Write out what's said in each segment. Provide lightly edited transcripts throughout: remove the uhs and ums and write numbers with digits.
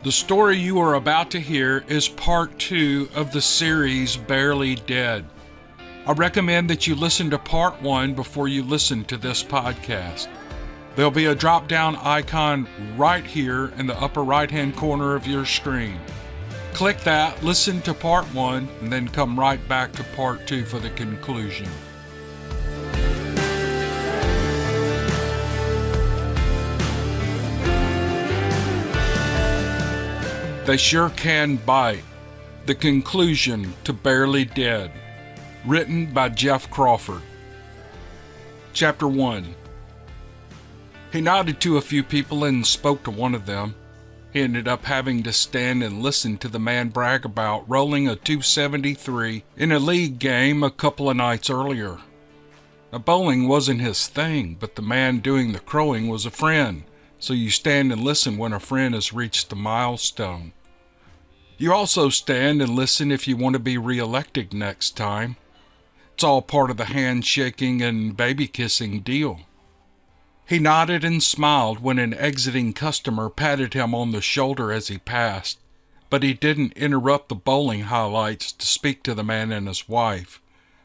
The story you are about to hear is part 2 of the series Barely Dead. I recommend that you listen to part 1 before you listen to this podcast. There'll be a drop-down icon right here in the upper right-hand corner of your screen. Click that, listen to part 1, and then come right back to part 2 for the conclusion. They Sure Can Bite. The conclusion to Barely Dead. Written by Jeff Crawford. Chapter 1. He nodded to a few people and spoke to one of them. He ended up having to stand and listen to the man brag about rolling a 273 in a league game a couple of nights earlier. Bowling wasn't his thing, but the man doing the crowing was a friend. So you stand and listen when a friend has reached the milestone. You also stand and listen if you want to be reelected next time. It's all part of the handshaking and baby kissing deal. He nodded and smiled when an exiting customer patted him on the shoulder as he passed, but he didn't interrupt the bowling highlights to speak to the man and his wife.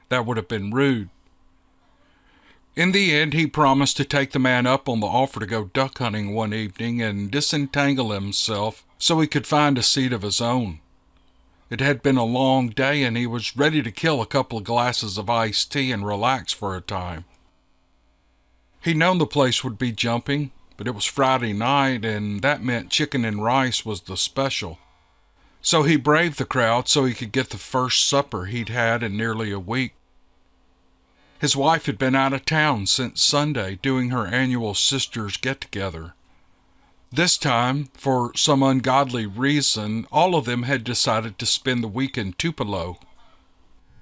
That would have been rude. In the end, he promised to take the man up on the offer to go duck hunting one evening and disentangle himself so he could find a seat of his own. It had been a long day and he was ready to kill a couple of glasses of iced tea and relax for a time. He'd known the place would be jumping, but it was Friday night and that meant chicken and rice was the special. So he braved the crowd so he could get the first supper he'd had in nearly a week. His wife had been out of town since Sunday doing her annual sisters get-together. This time, for some ungodly reason, all of them had decided to spend the week in Tupelo.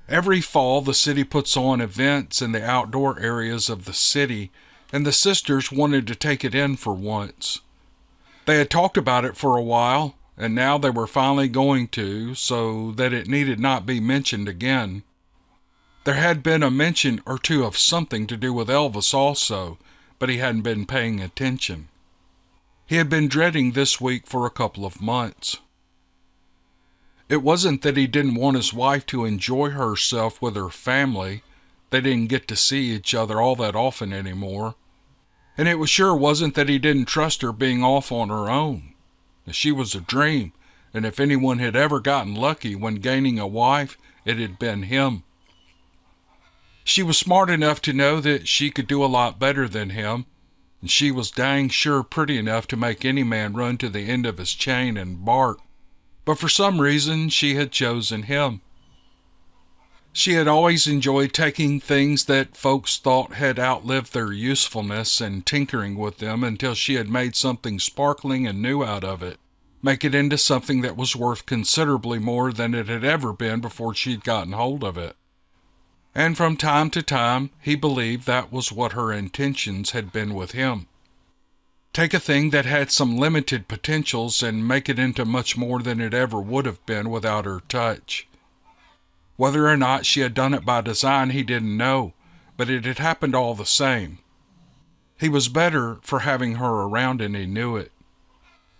Every fall, the city puts on events in the outdoor areas of the city, and the sisters wanted to take it in for once. They had talked about it for a while, and now they were finally going to, so that it needed not be mentioned again. There had been a mention or two of something to do with Elvis also, but he hadn't been paying attention. He had been dreading this week for a couple of months. It wasn't that he didn't want his wife to enjoy herself with her family. They didn't get to see each other all that often anymore. And it sure wasn't that he didn't trust her being off on her own. She was a dream, and if anyone had ever gotten lucky when gaining a wife, it had been him. She was smart enough to know that she could do a lot better than him, and she was dang sure pretty enough to make any man run to the end of his chain and bark. But for some reason, she had chosen him. She had always enjoyed taking things that folks thought had outlived their usefulness and tinkering with them until she had made something sparkling and new out of it, make it into something that was worth considerably more than it had ever been before she'd gotten hold of it. And from time to time, he believed that was what her intentions had been with him. Take a thing that had some limited potentials and make it into much more than it ever would have been without her touch. Whether or not she had done it by design, he didn't know, but it had happened all the same. He was better for having her around and he knew it.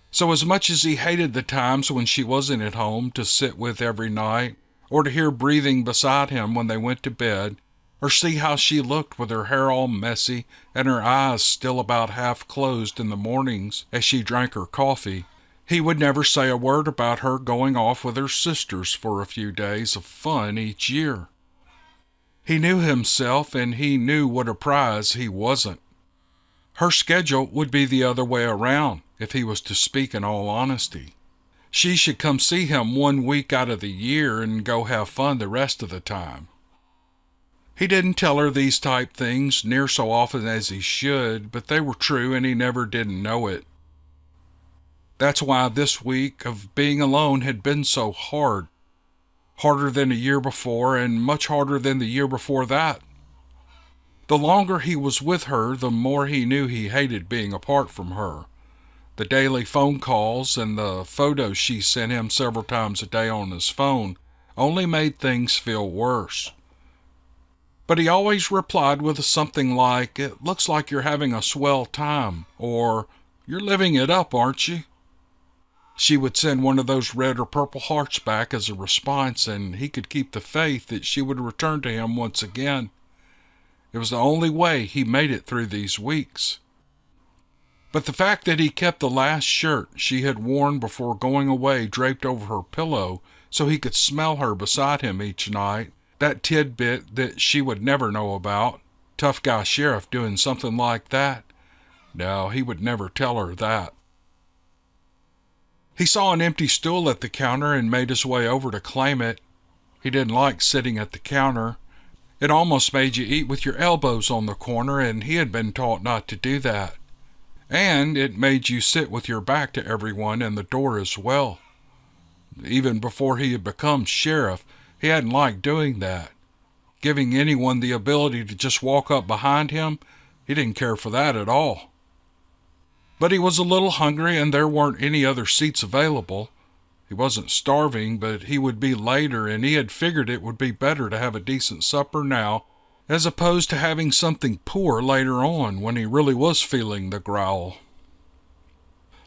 So as much as he hated the times when she wasn't at home to sit with every night, or to hear breathing beside him when they went to bed, or see how she looked with her hair all messy and her eyes still about half closed in the mornings as she drank her coffee, he would never say a word about her going off with her sisters for a few days of fun each year. He knew himself, and he knew what a prize he wasn't. Her schedule would be the other way around, if he was to speak in all honesty. She should come see him 1 week out of the year and go have fun the rest of the time. He didn't tell her these type things near so often as he should, but they were true and he never didn't know it. That's why this week of being alone had been so hard. Harder than a year before and much harder than the year before that. The longer he was with her, the more he knew he hated being apart from her. The daily phone calls and the photos she sent him several times a day on his phone only made things feel worse. But he always replied with something like, "It looks like you're having a swell time," or, "You're living it up, aren't you?" She would send one of those red or purple hearts back as a response, and he could keep the faith that she would return to him once again. It was the only way he made it through these weeks. But the fact that he kept the last shirt she had worn before going away draped over her pillow so he could smell her beside him each night, that tidbit that she would never know about, tough guy sheriff doing something like that, no, he would never tell her that. He saw an empty stool at the counter and made his way over to claim it. He didn't like sitting at the counter. It almost made you eat with your elbows on the corner, and he had been taught not to do that. And it made you sit with your back to everyone and the door as well. Even before he had become sheriff, he hadn't liked doing that. Giving anyone the ability to just walk up behind him, he didn't care for that at all. But he was a little hungry and there weren't any other seats available. He wasn't starving, but he would be later, and he had figured it would be better to have a decent supper now as opposed to having something poor later on when he really was feeling the growl.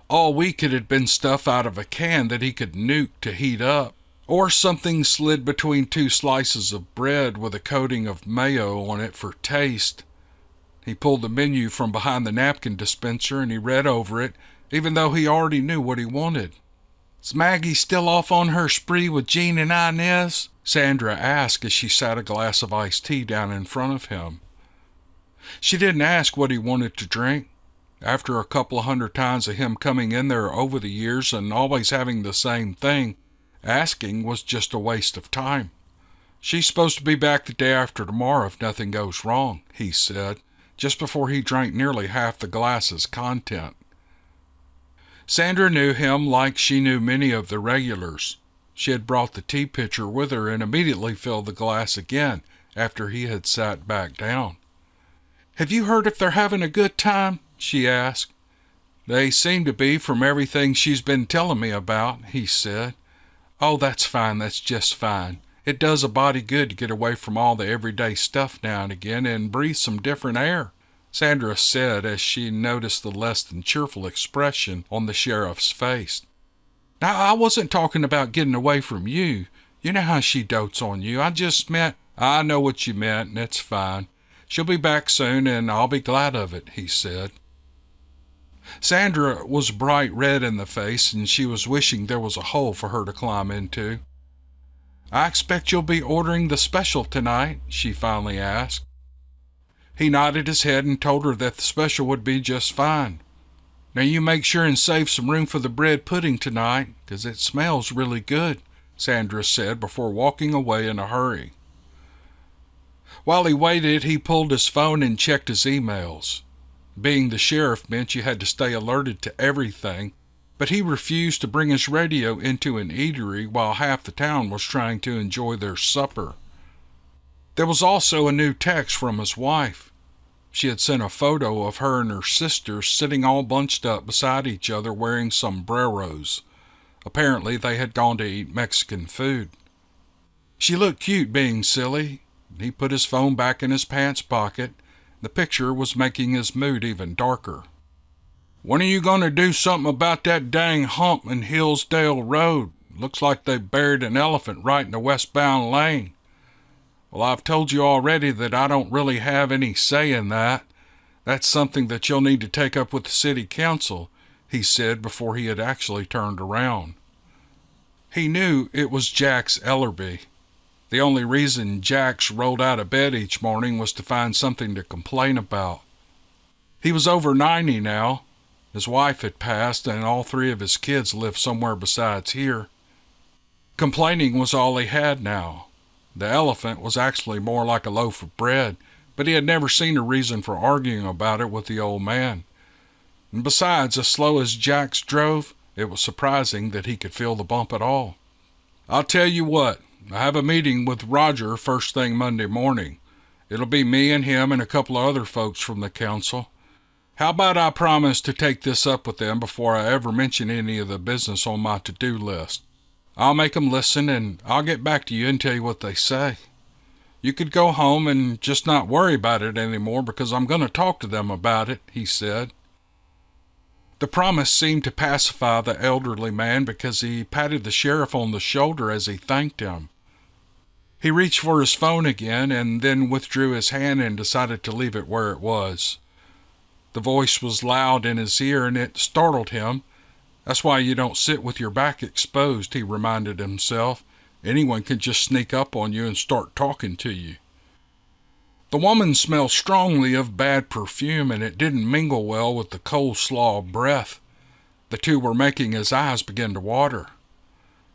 All week it had been stuff out of a can that he could nuke to heat up, or something slid between two slices of bread with a coating of mayo on it for taste. He pulled the menu from behind the napkin dispenser and he read over it, even though he already knew what he wanted. "Is Maggie still off on her spree with Jean and Inez?" Sandra asked as she sat a glass of iced tea down in front of him. She didn't ask what he wanted to drink. After a couple of 100 times of him coming in there over the years and always having the same thing, asking was just a waste of time. "She's supposed to be back the day after tomorrow if nothing goes wrong," he said, just before he drank nearly half the glass's content. Sandra knew him like she knew many of the regulars. She had brought the tea pitcher with her and immediately filled the glass again after he had sat back down. "Have you heard if they're having a good time?" she asked. "They seem to be from everything she's been telling me about," he said. "Oh, that's fine, that's just fine. It does a body good to get away from all the everyday stuff now and again and breathe some different air," Sandra said as she noticed the less than cheerful expression on the sheriff's face. "Now, I wasn't talking about getting away from you. You know how she dotes on you. I just meant—" "I know what you meant, and it's fine. She'll be back soon, and I'll be glad of it," he said. Sandra was bright red in the face, and she was wishing there was a hole for her to climb into. "I expect you'll be ordering the special tonight?" she finally asked. He nodded his head and told her that the special would be just fine. "Now you make sure and save some room for the bread pudding tonight, 'cause it smells really good," Sandra said before walking away in a hurry. While he waited, he pulled his phone and checked his emails. Being the sheriff meant you had to stay alerted to everything, but he refused to bring his radio into an eatery while half the town was trying to enjoy their supper. There was also a new text from his wife. She had sent a photo of her and her sister sitting all bunched up beside each other wearing sombreros. Apparently they had gone to eat Mexican food. She looked cute being silly. He put his phone back in his pants pocket. The picture was making his mood even darker. "When are you going to do something about that dang hump in Hillsdale Road? Looks like they buried an elephant right in the westbound lane." "Well, I've told you already that I don't really have any say in that. That's something that you'll need to take up with the city council," he said before he had actually turned around. He knew it was Jax Ellerby. The only reason Jax rolled out of bed each morning was to find something to complain about. He was over 90 now. His wife had passed, and all 3 of his kids lived somewhere besides here. Complaining was all he had now. The elephant was actually more like a loaf of bread, but he had never seen a reason for arguing about it with the old man. And besides, as slow as Jax drove, it was surprising that he could feel the bump at all. "I'll tell you what, I have a meeting with Roger first thing Monday morning. It'll be me and him and a couple of other folks from the council. How about I promise to take this up with them before I ever mention any of the business on my to-do list? I'll make them listen, and I'll get back to you and tell you what they say. You could go home and just not worry about it anymore because I'm going to talk to them about it," he said. The promise seemed to pacify the elderly man because he patted the sheriff on the shoulder as he thanked him. He reached for his phone again and then withdrew his hand and decided to leave it where it was. The voice was loud in his ear and it startled him. That's why you don't sit with your back exposed, he reminded himself. Anyone can just sneak up on you and start talking to you. The woman smelled strongly of bad perfume, and it didn't mingle well with the coleslaw breath. The two were making his eyes begin to water.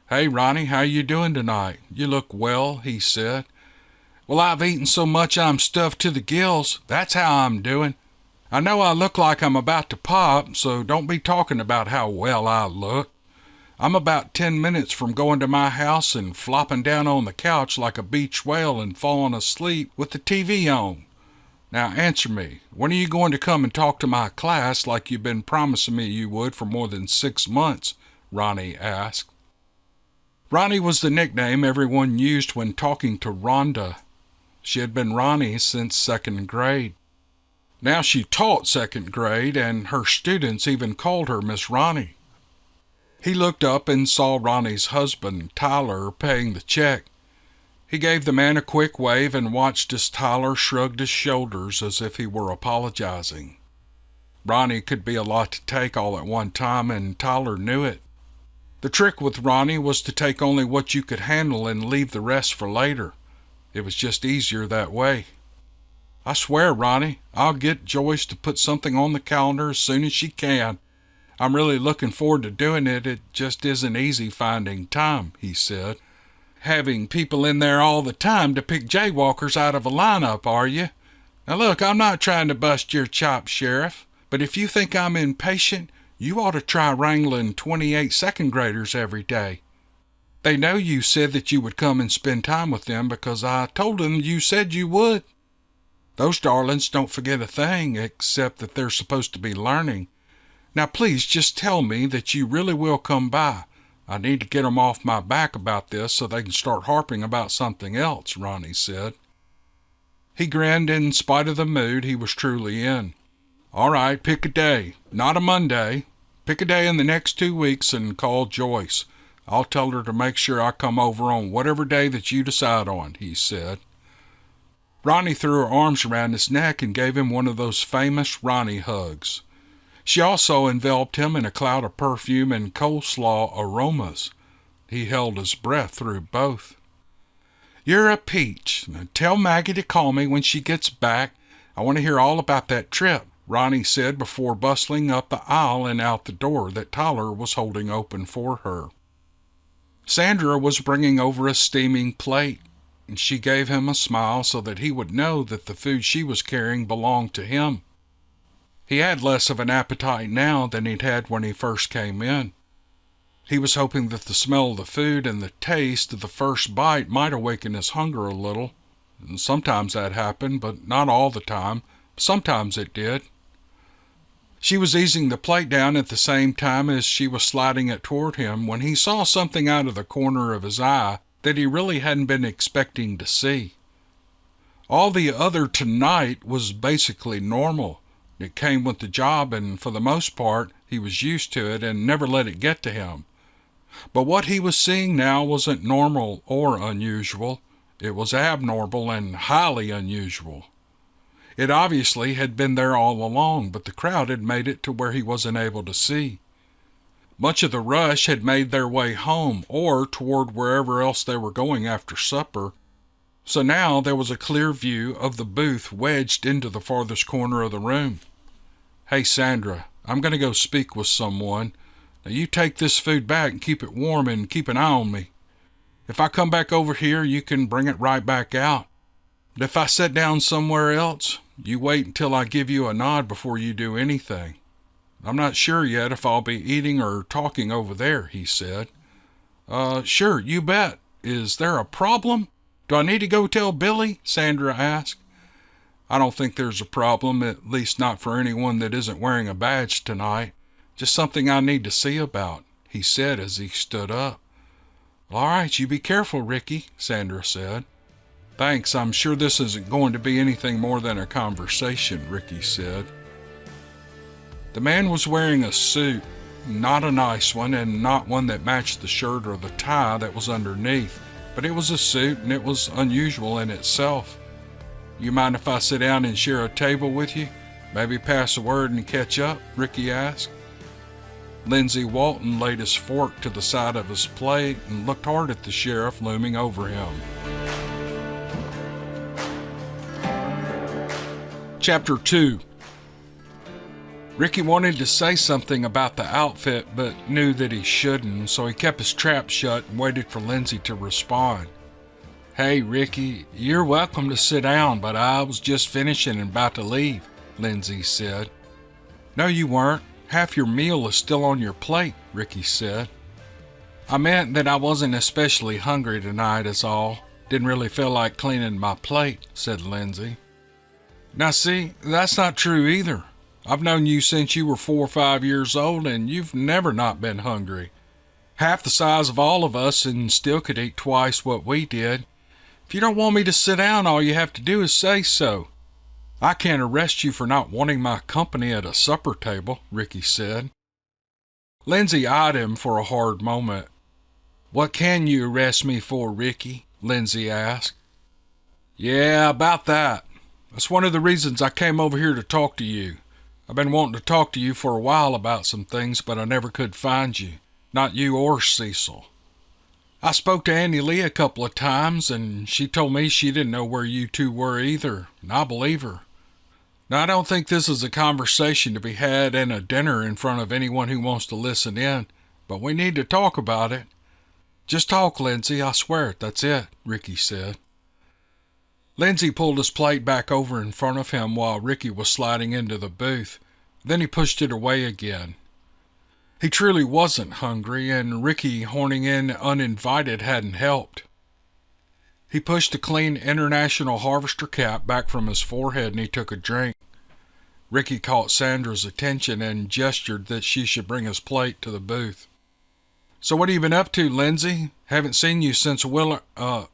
"Hey, Ronnie, how you doing tonight? You look well," he said. "Well, I've eaten so much I'm stuffed to the gills. That's how I'm doing. I know I look like I'm about to pop, so don't be talking about how well I look. I'm about 10 minutes from going to my house and flopping down on the couch like a beach whale and falling asleep with the TV on. Now answer me, when are you going to come and talk to my class like you've been promising me you would for more than 6 months?" Ronnie asked. Ronnie was the nickname everyone used when talking to Rhonda. She had been Ronnie since 2nd grade. Now she taught 2nd grade, and her students even called her Miss Ronnie. He looked up and saw Ronnie's husband, Tyler, paying the check. He gave the man a quick wave and watched as Tyler shrugged his shoulders as if he were apologizing. Ronnie could be a lot to take all at one time, and Tyler knew it. The trick with Ronnie was to take only what you could handle and leave the rest for later. It was just easier that way. "I swear, Ronnie, I'll get Joyce to put something on the calendar as soon as she can. I'm really looking forward to doing it. It just isn't easy finding time," he said. "Having people in there all the time to pick jaywalkers out of a lineup, are you? Now look, I'm not trying to bust your chops, Sheriff, but if you think I'm impatient, you ought to try wrangling 28 2nd graders every day. They know you said that you would come and spend time with them because I told them you said you would. Those darlings don't forget a thing except that they're supposed to be learning. Now please just tell me that you really will come by. I need to get them off my back about this so they can start harping about something else," Ronnie said. He grinned in spite of the mood he was truly in. "All right, pick a day. Not a Monday. Pick a day in the next 2 weeks and call Joyce. I'll tell her to make sure I come over on whatever day that you decide on," he said. Ronnie threw her arms around his neck and gave him one of those famous Ronnie hugs. She also enveloped him in a cloud of perfume and coleslaw aromas. He held his breath through both. "You're a peach. Now tell Maggie to call me when she gets back. I want to hear all about that trip," Ronnie said before bustling up the aisle and out the door that Tyler was holding open for her. Sandra was bringing over a steaming plate, and she gave him a smile so that he would know that the food she was carrying belonged to him. He had less of an appetite now than he'd had when he first came in. He was hoping that the smell of the food and the taste of the first bite might awaken his hunger a little. And sometimes that happened, but not all the time. Sometimes it did. She was easing the plate down at the same time as she was sliding it toward him when he saw something out of the corner of his eye that he really hadn't been expecting to see. All the other tonight was basically normal. It came with the job, and for the most part, he was used to it and never let it get to him. But what he was seeing now wasn't normal or unusual. It was abnormal and highly unusual. It obviously had been there all along, but the crowd had made it to where he wasn't able to see. Much of the rush had made their way home or toward wherever else they were going after supper, so now there was a clear view of the booth wedged into the farthest corner of the room. "Hey, Sandra, I'm going to go speak with someone. Now you take this food back and keep it warm and keep an eye on me. If I come back over here, you can bring it right back out. But if I sit down somewhere else, you wait until I give you a nod before you do anything. I'm not sure yet if I'll be eating or talking over there," he said. Sure, you bet. Is there a problem? Do I need to go tell Billy?" Sandra asked. "I don't think there's a problem, at least not for anyone that isn't wearing a badge tonight. Just something I need to see about," he said as he stood up. "All right, you be careful, Ricky," Sandra said. "Thanks, I'm sure this isn't going to be anything more than a conversation," Ricky said. The man was wearing a suit, not a nice one and not one that matched the shirt or the tie that was underneath, but it was a suit and it was unusual in itself. "You mind if I sit down and share a table with you? Maybe pass a word and catch up?" Ricky asked. Lindsay Walton laid his fork to the side of his plate and looked hard at the sheriff looming over him. Chapter 2. Ricky wanted to say something about the outfit, but knew that he shouldn't, so he kept his trap shut and waited for Lindsay to respond. "Hey, Ricky, you're welcome to sit down, but I was just finishing and about to leave," Lindsay said. "No, you weren't. Half your meal is still on your plate," Ricky said. "I meant that I wasn't especially hungry tonight is all. Didn't really feel like cleaning my plate," said Lindsay. "Now see, that's not true either. I've known you since you were 4 or 5 years old, and you've never not been hungry. Half the size of all of us and still could eat twice what we did. If you don't want me to sit down, all you have to do is say so. I can't arrest you for not wanting my company at a supper table," Ricky said. Lindsay eyed him for a hard moment. "What can you arrest me for, Ricky?" Lindsay asked. "Yeah, about that. That's one of the reasons I came over here to talk to you. I've been wanting to talk to you for a while about some things, but I never could find you. Not you or Cecil. I spoke to Annie Lee a couple of times, and she told me she didn't know where you two were either, and I believe her. Now, I don't think this is a conversation to be had in a dinner in front of anyone who wants to listen in, but we need to talk about it. Just talk, Lindsay, I swear it, that's it," Ricky said. Lindsay pulled his plate back over in front of him while Ricky was sliding into the booth. Then he pushed it away again. He truly wasn't hungry, and Ricky horning in uninvited hadn't helped. He pushed the clean International Harvester cap back from his forehead and he took a drink. Ricky caught Sandra's attention and gestured that she should bring his plate to the booth. "So what have you been up to, Lindsay? Haven't seen you I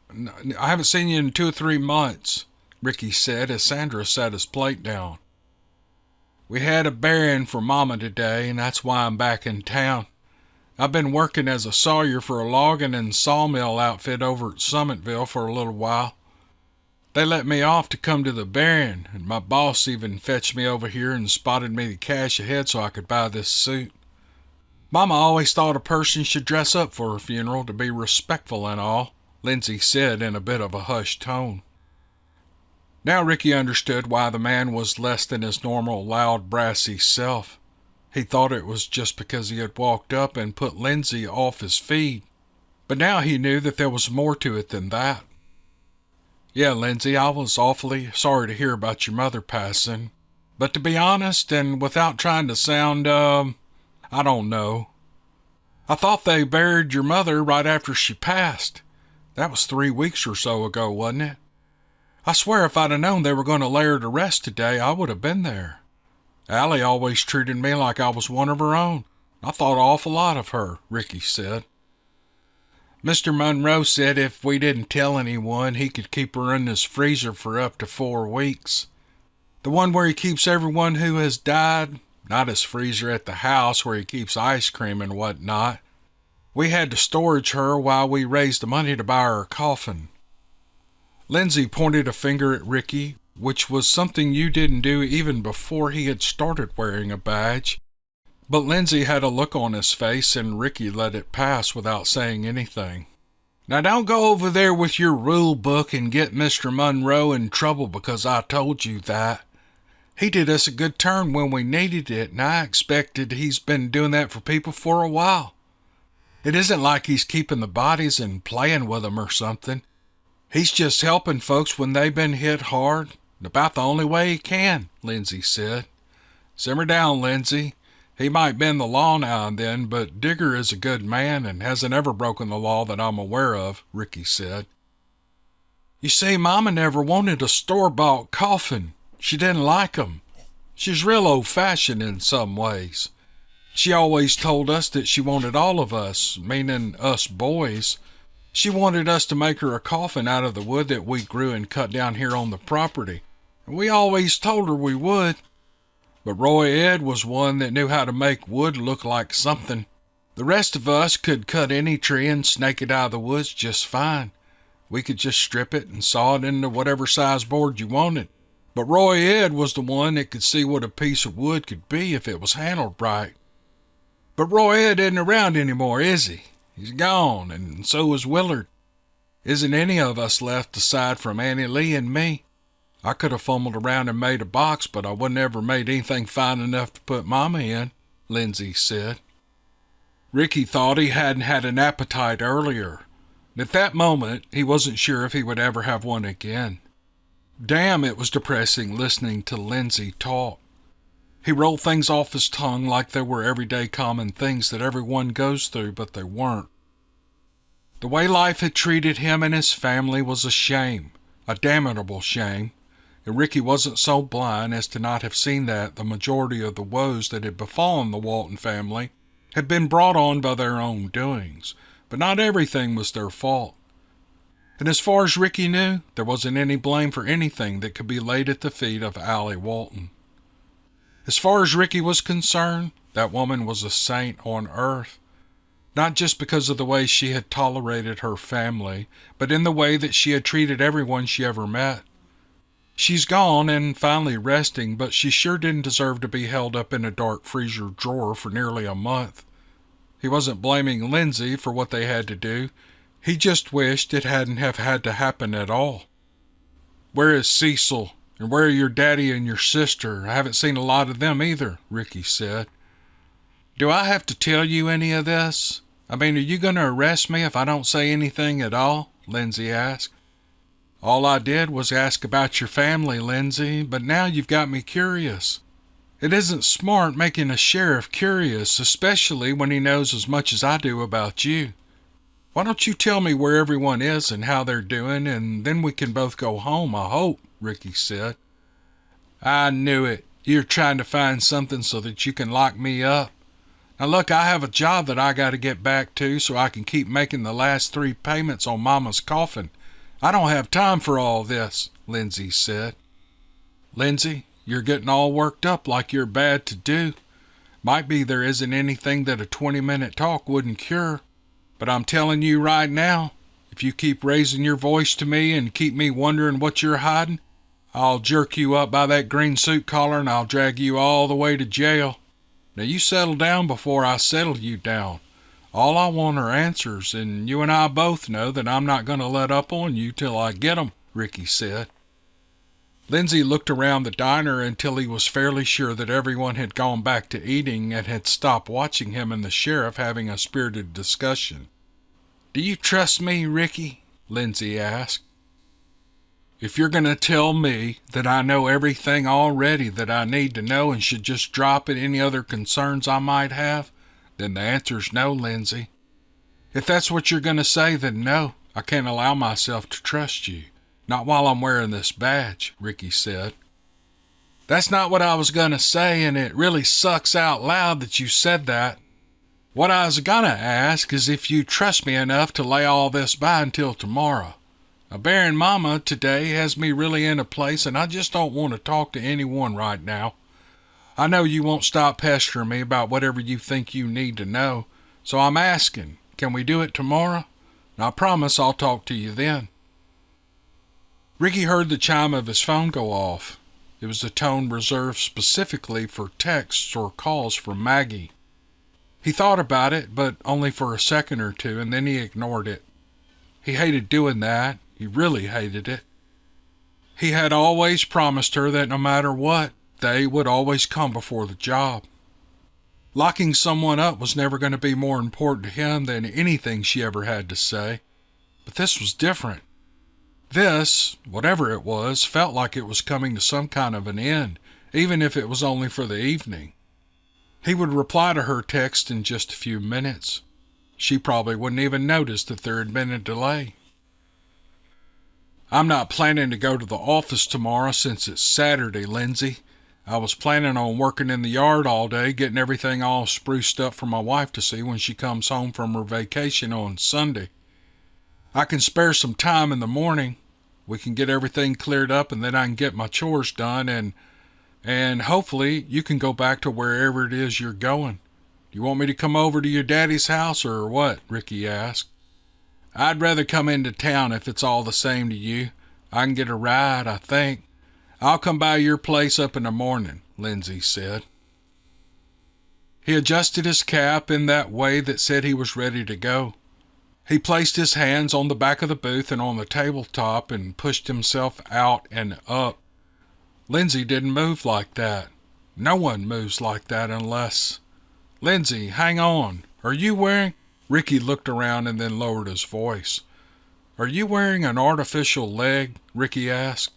haven't seen you in 2 or 3 months," Ricky said as Sandra set his plate down. "We had a burying for Mama today, and that's why I'm back in town. I've been working as a sawyer for a logging and sawmill outfit over at Summitville for a little while. They let me off to come to the burying, and my boss even fetched me over here and spotted me the cash ahead so I could buy this suit. Mama always thought a person should dress up for a funeral to be respectful and all," Lindsay said in a bit of a hushed tone. Now Ricky understood why the man was less than his normal loud, brassy self. He thought it was just because he had walked up and put Lindsay off his feed. But now he knew that there was more to it than that. "Yeah, Lindsay, I was awfully sorry to hear about your mother passing. But to be honest, and without trying to sound, I don't know. I thought they buried your mother right after she passed. That was 3 weeks or so ago, wasn't it? I swear if I'd have known they were going to lay her to rest today, I would have been there. Allie always treated me like I was one of her own. I thought an awful lot of her," Ricky said. "Mr. Monroe said if we didn't tell anyone, he could keep her in his freezer for up to 4 weeks. The one where he keeps everyone who has died, not his freezer at the house where he keeps ice cream and whatnot. We had to storage her while we raised the money to buy her a coffin." Lindsay pointed a finger at Ricky, which was something you didn't do even before he had started wearing a badge. But Lindsay had a look on his face and Ricky let it pass without saying anything. "Now don't go over there with your rule book and get Mr. Monroe in trouble because I told you that. He did us a good turn when we needed it, and I expected he's been doing that for people for a while. It isn't like he's keeping the bodies and playing with them or something. He's just helping folks when they've been hit hard, about the only way he can," Lindsay said. "Simmer down, Lindsay. He might bend the law now and then, but Digger is a good man and hasn't ever broken the law that I'm aware of," Ricky said. "You see, Mama never wanted a store-bought coffin. She didn't like 'em. She's real old-fashioned in some ways. She always told us that she wanted all of us, meaning us boys. She wanted us to make her a coffin out of the wood that we grew and cut down here on the property. And we always told her we would. But Roy Ed was one that knew how to make wood look like something. The rest of us could cut any tree and snake it out of the woods just fine. We could just strip it and saw it into whatever size board you wanted. But Roy Ed was the one that could see what a piece of wood could be if it was handled right. But Roy Ed isn't around anymore, is he? He's gone, and so is Willard. Isn't any of us left aside from Annie Lee and me. I could have fumbled around and made a box, but I wouldn't ever made anything fine enough to put Mama in, Lindsay said. Ricky thought he hadn't had an appetite earlier. At that moment, he wasn't sure if he would ever have one again. Damn, it was depressing listening to Lindsay talk. He rolled things off his tongue like they were everyday common things that everyone goes through, but they weren't. The way life had treated him and his family was a shame, a damnable shame, and Ricky wasn't so blind as to not have seen that the majority of the woes that had befallen the Walton family had been brought on by their own doings, but not everything was their fault. And as far as Ricky knew, there wasn't any blame for anything that could be laid at the feet of Allie Walton. As far as Ricky was concerned, that woman was a saint on earth, not just because of the way she had tolerated her family, but in the way that she had treated everyone she ever met. She's gone and finally resting, but she sure didn't deserve to be held up in a dark freezer drawer for nearly a month. He wasn't blaming Lindsay for what they had to do. He just wished it hadn't have had to happen at all. Where is Cecil? And where are your daddy and your sister? I haven't seen a lot of them either, Ricky said. Do I have to tell you any of this? I mean, are you going to arrest me if I don't say anything at all? Lindsay asked. All I did was ask about your family, Lindsay, but now you've got me curious. It isn't smart making a sheriff curious, especially when he knows as much as I do about you. Why don't you tell me where everyone is and how they're doing, and then we can both go home, I hope, Ricky said. I knew it. You're trying to find something so that you can lock me up. Now look, I have a job that I got to get back to so I can keep making the last 3 payments on Mama's coffin. I don't have time for all this, Lindsay said. Lindsay, you're getting all worked up like you're bad to do. Might be there isn't anything that a 20-minute talk wouldn't cure. But I'm telling you right now, if you keep raising your voice to me and keep me wondering what you're hiding, I'll jerk you up by that green suit collar and I'll drag you all the way to jail. Now you settle down before I settle you down. All I want are answers, and you and I both know that I'm not going to let up on you till I get 'em, Ricky said. Lindsay looked around the diner until he was fairly sure that everyone had gone back to eating and had stopped watching him and the sheriff having a spirited discussion. Do you trust me, Ricky? Lindsay asked. If you're going to tell me that I know everything already that I need to know and should just drop at any other concerns I might have, then the answer's no, Lindsay. If that's what you're going to say, then no, I can't allow myself to trust you. Not while I'm wearing this badge, Ricky said. That's not what I was going to say, and it really sucks out loud that you said that. What I was going to ask is if you trust me enough to lay all this by until tomorrow. Now, burying Mama today has me really in a place, and I just don't want to talk to anyone right now. I know you won't stop pestering me about whatever you think you need to know, so I'm asking, can we do it tomorrow? And I promise I'll talk to you then. Ricky heard the chime of his phone go off. It was a tone reserved specifically for texts or calls from Maggie. He thought about it, but only for a second or two, and then he ignored it. He hated doing that. He really hated it. He had always promised her that no matter what, they would always come before the job. Locking someone up was never going to be more important to him than anything she ever had to say. But this was different. This, whatever it was, felt like it was coming to some kind of an end, even if it was only for the evening. He would reply to her text in just a few minutes. She probably wouldn't even notice that there had been a delay. I'm not planning to go to the office tomorrow since it's Saturday, Lindsay. I was planning on working in the yard all day, getting everything all spruced up for my wife to see when she comes home from her vacation on Sunday. I can spare some time in the morning. We can get everything cleared up and then I can get my chores done and, and hopefully you can go back to wherever it is you're going. You want me to come over to your daddy's house or what?" Ricky asked. "I'd rather come into town if it's all the same to you. I can get a ride, I think. I'll come by your place up in the morning," Lindsay said. He adjusted his cap in that way that said he was ready to go. He placed his hands on the back of the booth and on the tabletop and pushed himself out and up. Lindsay didn't move like that. No one moves like that unless... "Lindsay, hang on. Are you wearing..." Ricky looked around and then lowered his voice. "Are you wearing an artificial leg?" Ricky asked.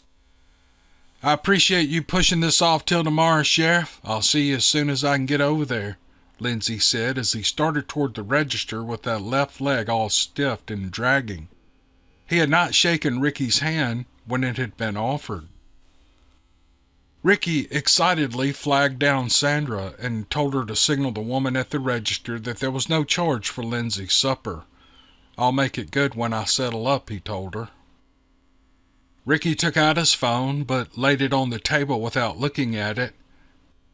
"I appreciate you pushing this off till tomorrow, Sheriff. I'll see you as soon as I can get over there," Lindsay said as he started toward the register with that left leg all stiffed and dragging. He had not shaken Ricky's hand when it had been offered. Ricky excitedly flagged down Sandra and told her to signal the woman at the register that there was no charge for Lindsay's supper. "I'll make it good when I settle up," he told her. Ricky took out his phone, but laid it on the table without looking at it.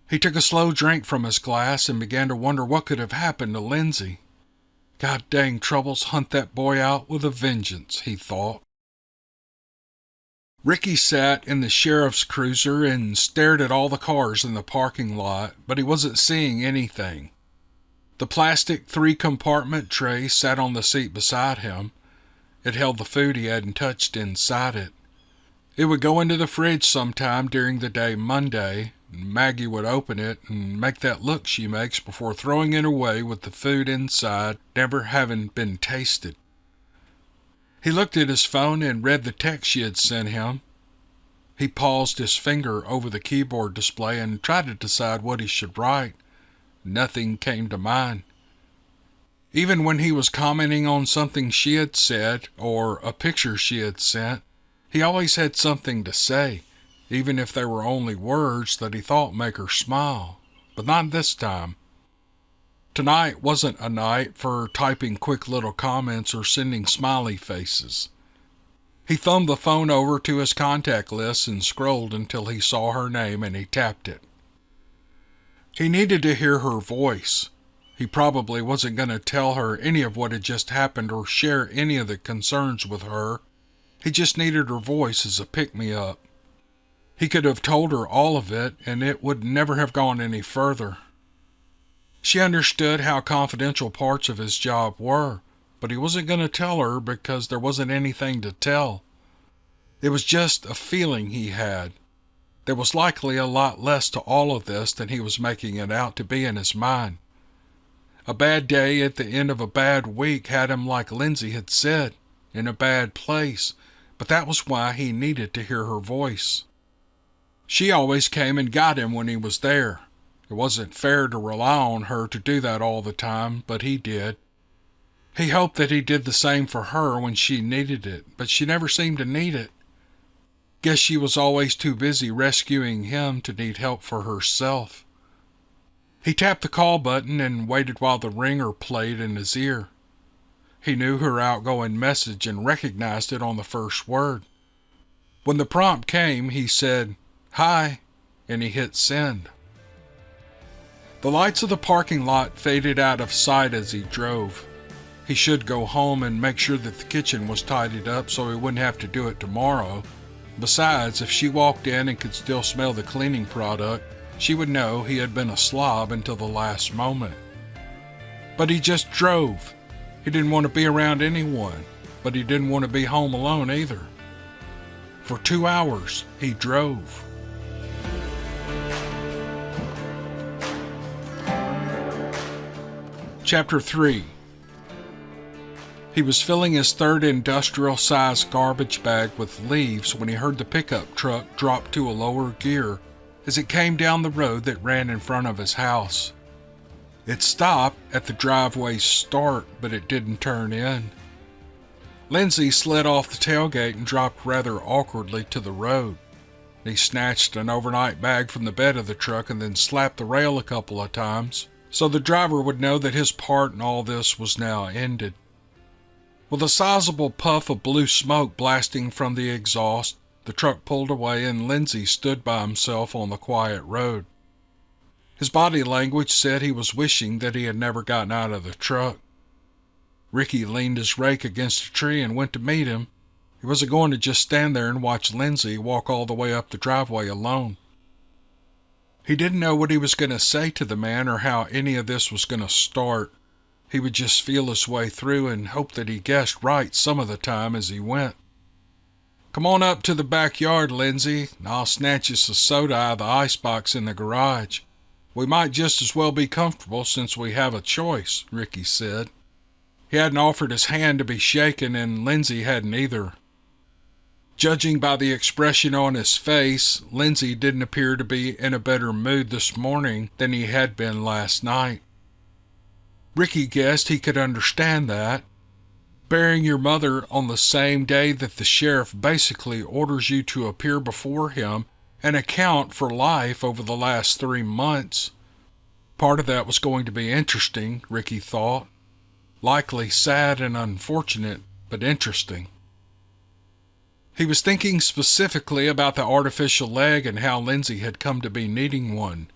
He took a slow drink from his glass and began to wonder what could have happened to Lindsay. God dang, troubles hunt that boy out with a vengeance, he thought. Ricky sat in the sheriff's cruiser and stared at all the cars in the parking lot, but he wasn't seeing anything. The plastic 3-compartment tray sat on the seat beside him. It held the food he hadn't touched inside it. It would go into the fridge sometime during the day Monday, and Maggie would open it and make that look she makes before throwing it away with the food inside never having been tasted. He looked at his phone and read the text she had sent him. He paused his finger over the keyboard display and tried to decide what he should write. Nothing came to mind. Even when he was commenting on something she had said or a picture she had sent, he always had something to say, even if they were only words that he thought make her smile. But not this time. Tonight wasn't a night for typing quick little comments or sending smiley faces. He thumbed the phone over to his contact list and scrolled until he saw her name and he tapped it. He needed to hear her voice. He probably wasn't going to tell her any of what had just happened or share any of the concerns with her. He just needed her voice as a pick-me-up. He could have told her all of it, and it would never have gone any further. She understood how confidential parts of his job were, but he wasn't going to tell her because there wasn't anything to tell. It was just a feeling he had. There was likely a lot less to all of this than he was making it out to be in his mind. A bad day at the end of a bad week had him, like Lindsay had said, in a bad place, but that was why he needed to hear her voice. She always came and got him when he was there. It wasn't fair to rely on her to do that all the time, but he did. He hoped that he did the same for her when she needed it, but she never seemed to need it. Guess she was always too busy rescuing him to need help for herself. He tapped the call button and waited while the ringer played in his ear. He knew her outgoing message and recognized it on the first word. When the prompt came, he said, "Hi," and he hit send. The lights of the parking lot faded out of sight as he drove. He should go home and make sure that the kitchen was tidied up so he wouldn't have to do it tomorrow. Besides, if she walked in and could still smell the cleaning product, she would know he had been a slob until the last moment. But he just drove. He didn't want to be around anyone, but he didn't want to be home alone either. For 2 hours, he drove. Chapter 3. He was filling his third industrial-sized garbage bag with leaves when he heard the pickup truck drop to a lower gear as it came down the road that ran in front of his house. It stopped at the driveway's start, but it didn't turn in. Lindsay slid off the tailgate and dropped rather awkwardly to the road. He snatched an overnight bag from the bed of the truck and then slapped the rail a couple of times, so the driver would know that his part in all this was now ended. With a sizable puff of blue smoke blasting from the exhaust, the the truck pulled away and Lindsay stood by himself on the quiet road. His body language said he was wishing that he had never gotten out of the truck. Ricky leaned his rake against a tree and went to meet him. He wasn't going to just stand there and watch Lindsay walk all the way up the driveway alone. He didn't know what he was going to say to the man or how any of this was going to start. He would just feel his way through and hope that he guessed right some of the time as he went. "Come on up to the backyard, Lindsay, and I'll snatch us a soda out of the icebox in the garage. We might just as well be comfortable since we have a choice," Ricky said. He hadn't offered his hand to be shaken, and Lindsay hadn't either. Judging by the expression on his face, Lindsay didn't appear to be in a better mood this morning than he had been last night. Ricky guessed he could understand that. Burying your mother on the same day that the sheriff basically orders you to appear before him and account for life over the last 3 months. Part of that was going to be interesting, Ricky thought. Likely sad and unfortunate, but interesting. He was thinking specifically about the artificial leg and how Lindsay had come to be needing one.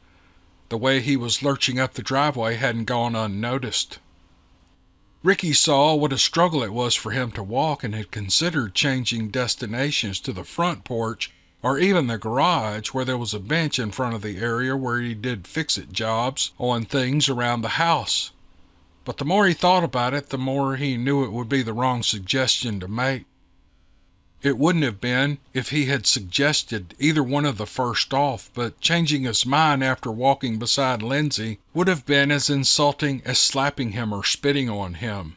The way he was lurching up the driveway hadn't gone unnoticed. Ricky saw what a struggle it was for him to walk and had considered changing destinations to the front porch or even the garage where there was a bench in front of the area where he did fix-it jobs on things around the house. But the more he thought about it, the more he knew it would be the wrong suggestion to make. It wouldn't have been if he had suggested either one of the first off, but changing his mind after walking beside Lindsay would have been as insulting as slapping him or spitting on him.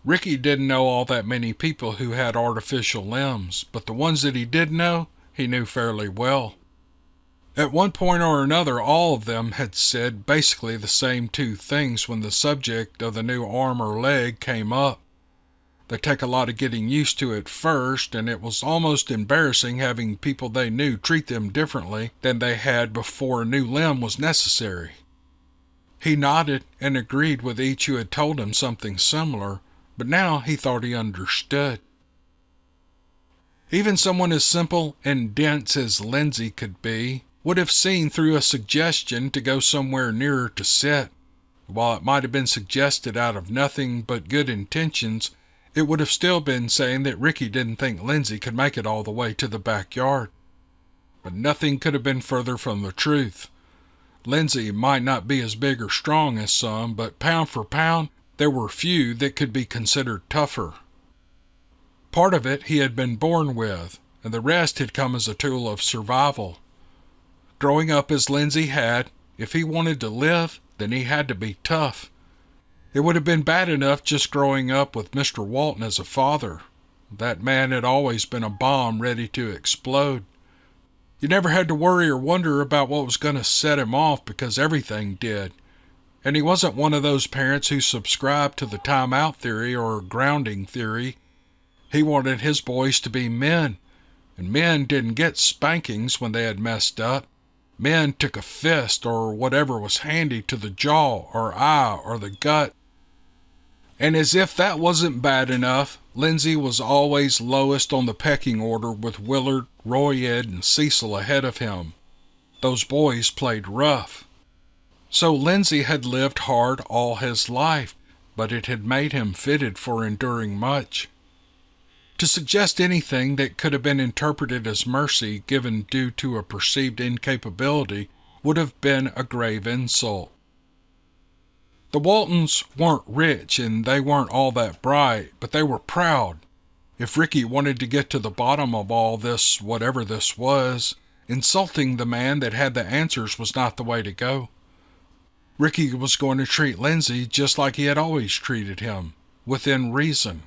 Ricky didn't know all that many people who had artificial limbs, but the ones that he did know, he knew fairly well. At one point or another, all of them had said basically the same two things when the subject of the new arm or leg came up. They take a lot of getting used to at first, and it was almost embarrassing having people they knew treat them differently than they had before a new limb was necessary. He nodded and agreed with each who had told him something similar, but now he thought he understood. Even someone as simple and dense as Lindsay could be would have seen through a suggestion to go somewhere nearer to sit. While it might have been suggested out of nothing but good intentions, it would have still been saying that Ricky didn't think Lindsay could make it all the way to the backyard. But nothing could have been further from the truth. Lindsay might not be as big or strong as some, but pound for pound, there were few that could be considered tougher. Part of it he had been born with, and the rest had come as a tool of survival. Growing up as Lindsay had, if he wanted to live, then he had to be tough. It would have been bad enough just growing up with Mr. Walton as a father. That man had always been a bomb ready to explode. You never had to worry or wonder about what was going to set him off because everything did. And he wasn't one of those parents who subscribed to the timeout theory or grounding theory. He wanted his boys to be men, and men didn't get spankings when they had messed up. Men took a fist or whatever was handy to the jaw or eye or the gut. And as if that wasn't bad enough, Lindsay was always lowest on the pecking order with Willard, Roy Ed, and Cecil ahead of him. Those boys played rough. So Lindsay had lived hard all his life, but it had made him fitted for enduring much. To suggest anything that could have been interpreted as mercy given due to a perceived incapability would have been a grave insult. The Waltons weren't rich and they weren't all that bright, but they were proud. If Ricky wanted to get to the bottom of all this, whatever this was, insulting the man that had the answers was not the way to go. Ricky was going to treat Lindsay just like he had always treated him, within reason.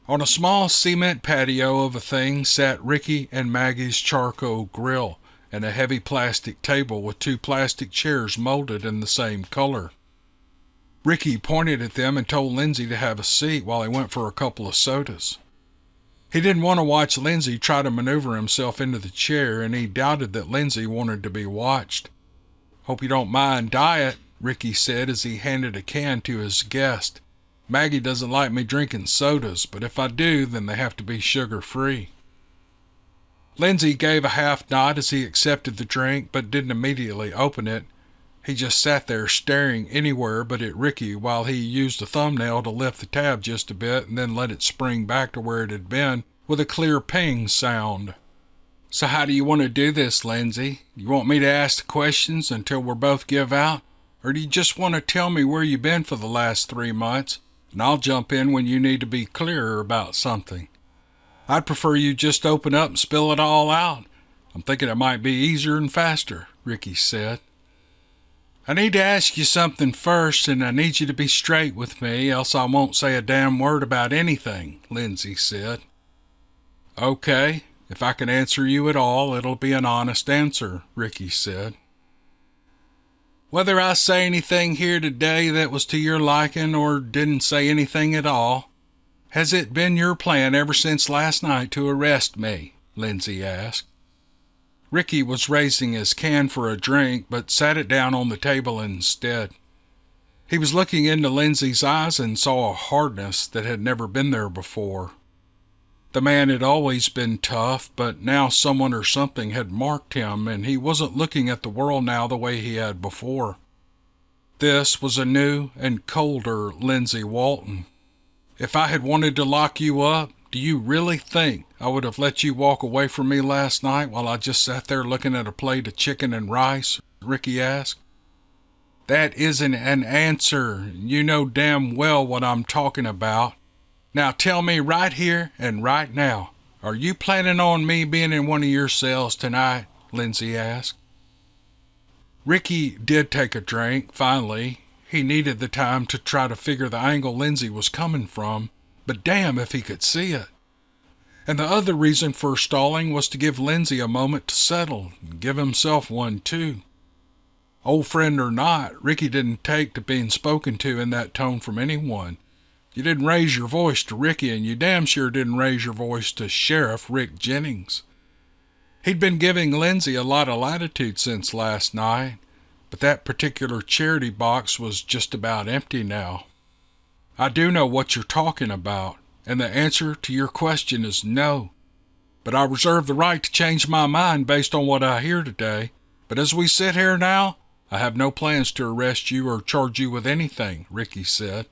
On a small cement patio of a thing sat Ricky and Maggie's charcoal grill, and a heavy plastic table with 2 plastic chairs molded in the same color. Ricky pointed at them and told Lindsay to have a seat while he went for a couple of sodas. He didn't want to watch Lindsay try to maneuver himself into the chair, and he doubted that Lindsay wanted to be watched. "Hope you don't mind diet," Ricky said as he handed a can to his guest. Maggie doesn't like me drinking sodas, but if I do, then they have to be sugar-free." Lindsay gave a half nod as he accepted the drink, but didn't immediately open it. He just sat there staring anywhere but at Ricky while he used a thumbnail to lift the tab just a bit and then let it spring back to where it had been with a clear ping sound. "So how do you want to do this, Lindsay? You want me to ask the questions until we're both give out? Or do you just want to tell me where you've been for the last 3 months, and I'll jump in when you need to be clearer about something?" "I'd prefer you just open up and spill it all out. I'm thinking it might be easier and faster," Ricky said. "I need to ask you something first, and I need you to be straight with me, else I won't say a damn word about anything," Lindsay said. "Okay, if I can answer you at all, it'll be an honest answer," Ricky said. "Whether I say anything here today that was to your liking or didn't say anything at all, has it been your plan ever since last night to arrest me?" Lindsay asked. Ricky was raising his can for a drink, but sat it down on the table instead. He was looking into Lindsay's eyes and saw a hardness that had never been there before. The man had always been tough, but now someone or something had marked him, and he wasn't looking at the world now the way he had before. This was a new and colder Lindsay Walton. "If I had wanted to lock you up, do you really think I would have let you walk away from me last night while I just sat there looking at a plate of chicken and rice?" Ricky asked. "That isn't an answer. You know damn well what I'm talking about. Now tell me right here and right now, are you planning on me being in one of your cells tonight?" Lindsay asked. Ricky did take a drink, finally. He needed the time to try to figure the angle Lindsay was coming from, but damn if he could see it. And the other reason for stalling was to give Lindsay a moment to settle, and give himself one too. Old friend or not, Ricky didn't take to being spoken to in that tone from anyone. You didn't raise your voice to Ricky, and you damn sure didn't raise your voice to Sheriff Rick Jennings. He'd been giving Lindsay a lot of latitude since last night, but that particular charity box was just about empty now. "I do know what you're talking about, and the answer to your question is no. But I reserve the right to change my mind based on what I hear today. But as we sit here now, I have no plans to arrest you or charge you with anything," Ricky said.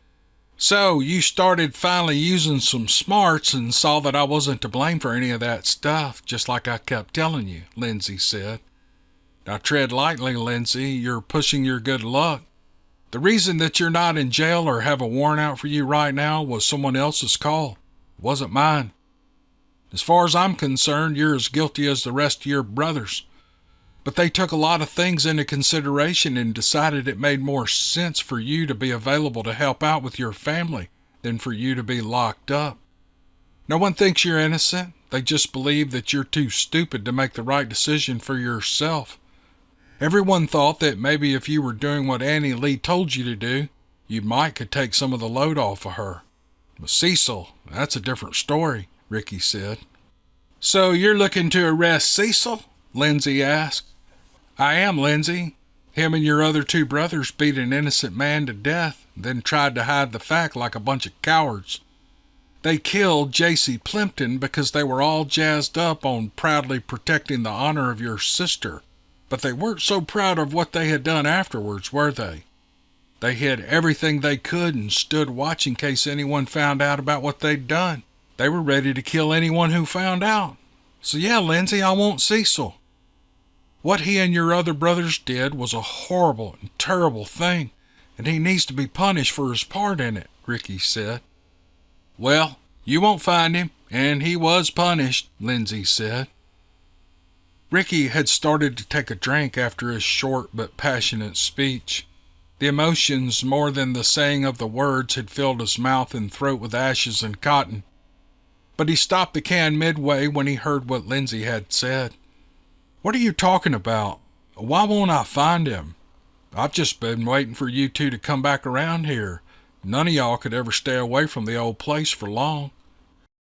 "So you started finally using some smarts and saw that I wasn't to blame for any of that stuff, just like I kept telling you," Lindsay said. "Now tread lightly, Lindsay. You're pushing your good luck. The reason that you're not in jail or have a warrant out for you right now was someone else's call. It wasn't mine. As far as I'm concerned, you're as guilty as the rest of your brothers. But they took a lot of things into consideration and decided it made more sense for you to be available to help out with your family than for you to be locked up. No one thinks you're innocent. They just believe that you're too stupid to make the right decision for yourself. Everyone thought that maybe if you were doing what Annie Lee told you to do, you might could take some of the load off of her. But Cecil, that's a different story," Ricky said. "So you're looking to arrest Cecil?" Lindsay asked. "I am, Lindsay. Him and your other 2 brothers beat an innocent man to death, then tried to hide the fact like a bunch of cowards. They killed J.C. Plimpton because they were all jazzed up on proudly protecting the honor of your sister. But they weren't so proud of what they had done afterwards, were they? They hid everything they could and stood watch in case anyone found out about what they'd done. They were ready to kill anyone who found out. So yeah, Lindsay, I want Cecil. What he and your other brothers did was a horrible and terrible thing, and he needs to be punished for his part in it," Ricky said. "Well, you won't find him, and he was punished," Lindsay said. Ricky had started to take a drink after his short but passionate speech. The emotions, more than the saying of the words, had filled his mouth and throat with ashes and cotton. But he stopped the can midway when he heard what Lindsay had said. "What are you talking about? Why won't I find him? I've just been waiting for you 2 to come back around here. None of y'all could ever stay away from the old place for long.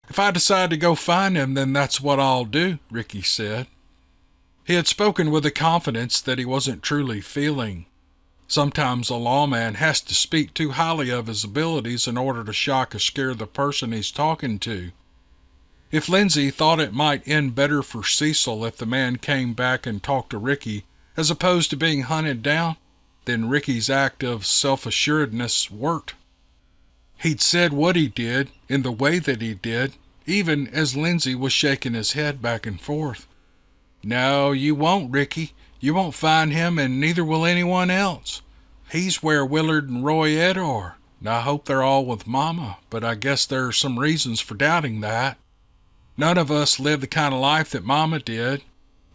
If I decide to go find him, then that's what I'll do," Ricky said. He had spoken with a confidence that he wasn't truly feeling. Sometimes a lawman has to speak too highly of his abilities in order to shock or scare the person he's talking to. If Lindsay thought it might end better for Cecil if the man came back and talked to Ricky as opposed to being hunted down, then Ricky's act of self-assuredness worked. He'd said what he did in the way that he did, even as Lindsay was shaking his head back and forth. "No, you won't, Ricky. You won't find him, and neither will anyone else. He's where Willard and Roy Ed are. And I hope they're all with Mama, but I guess there are some reasons for doubting that. None of us lived the kind of life that Mama did.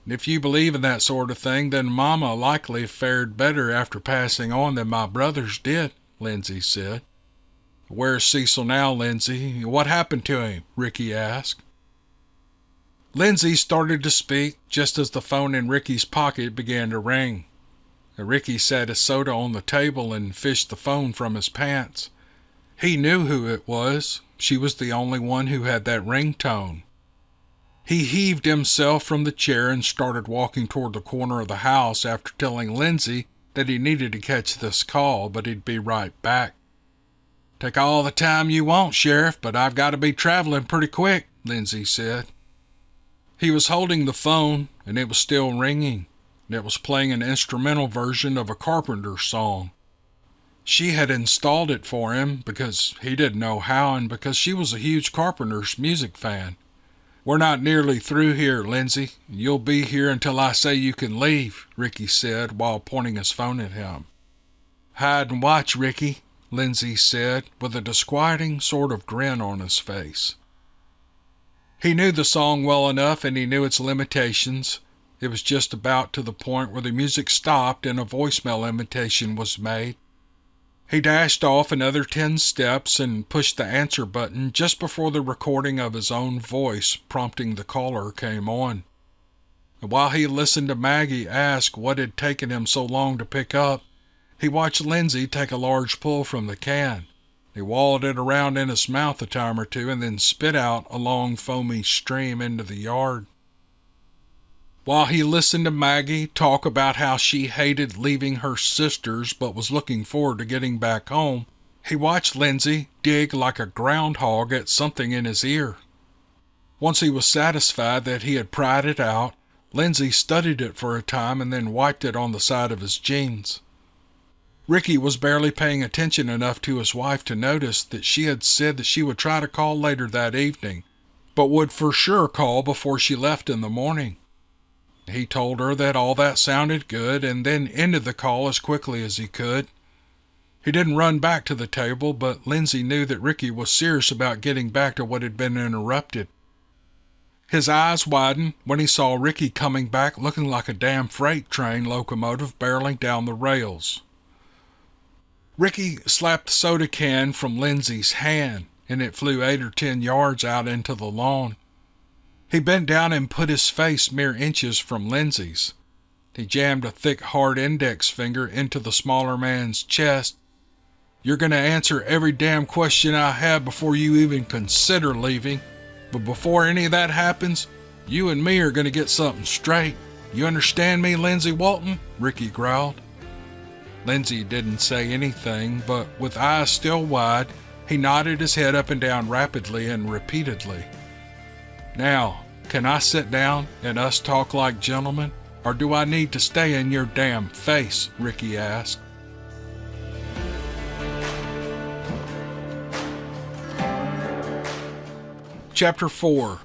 And if you believe in that sort of thing, then Mama likely fared better after passing on than my brothers did," Lindsay said. "Where's Cecil now, Lindsay? What happened to him?" Ricky asked. Lindsay started to speak just as the phone in Ricky's pocket began to ring. Ricky set his soda on the table and fished the phone from his pants. He knew who it was. She was the only one who had that ringtone. He heaved himself from the chair and started walking toward the corner of the house after telling Lindsay that he needed to catch this call, but he'd be right back. "Take all the time you want, Sheriff, but I've got to be traveling pretty quick," Lindsay said. He was holding the phone, and it was still ringing. It was playing an instrumental version of a Carpenter song. She had installed it for him because he didn't know how and because she was a huge Carpenter's music fan. "We're not nearly through here, Lindsay. You'll be here until I say you can leave," Ricky said while pointing his phone at him. "Hide and watch, Ricky," Lindsay said with a disquieting sort of grin on his face. He knew the song well enough and he knew its limitations. It was just about to the point where the music stopped and a voicemail invitation was made. He dashed off another 10 steps and pushed the answer button just before the recording of his own voice prompting the caller came on. And while he listened to Maggie ask what had taken him so long to pick up, he watched Lindsay take a large pull from the can. He wallowed it around in his mouth a time or two and then spit out a long foamy stream into the yard. While he listened to Maggie talk about how she hated leaving her sisters but was looking forward to getting back home, he watched Lindsay dig like a groundhog at something in his ear. Once he was satisfied that he had pried it out, Lindsay studied it for a time and then wiped it on the side of his jeans. Ricky was barely paying attention enough to his wife to notice that she had said that she would try to call later that evening, but would for sure call before she left in the morning. He told her that all that sounded good and then ended the call as quickly as he could. He didn't run back to the table, but Lindsay knew that Ricky was serious about getting back to what had been interrupted. His eyes widened when he saw Ricky coming back looking like a damn freight train locomotive barreling down the rails. Ricky slapped the soda can from Lindsay's hand, and it flew 8 or 10 yards out into the lawn. He bent down and put his face mere inches from Lindsay's. He jammed a thick, hard index finger into the smaller man's chest. "You're going to answer every damn question I have before you even consider leaving. But before any of that happens, you and me are going to get something straight. You understand me, Lindsay Walton?" Ricky growled. Lindsay didn't say anything, but with eyes still wide, he nodded his head up and down rapidly and repeatedly. "Now, can I sit down and us talk like gentlemen, or do I need to stay in your damn face?" Ricky asked. Chapter 4.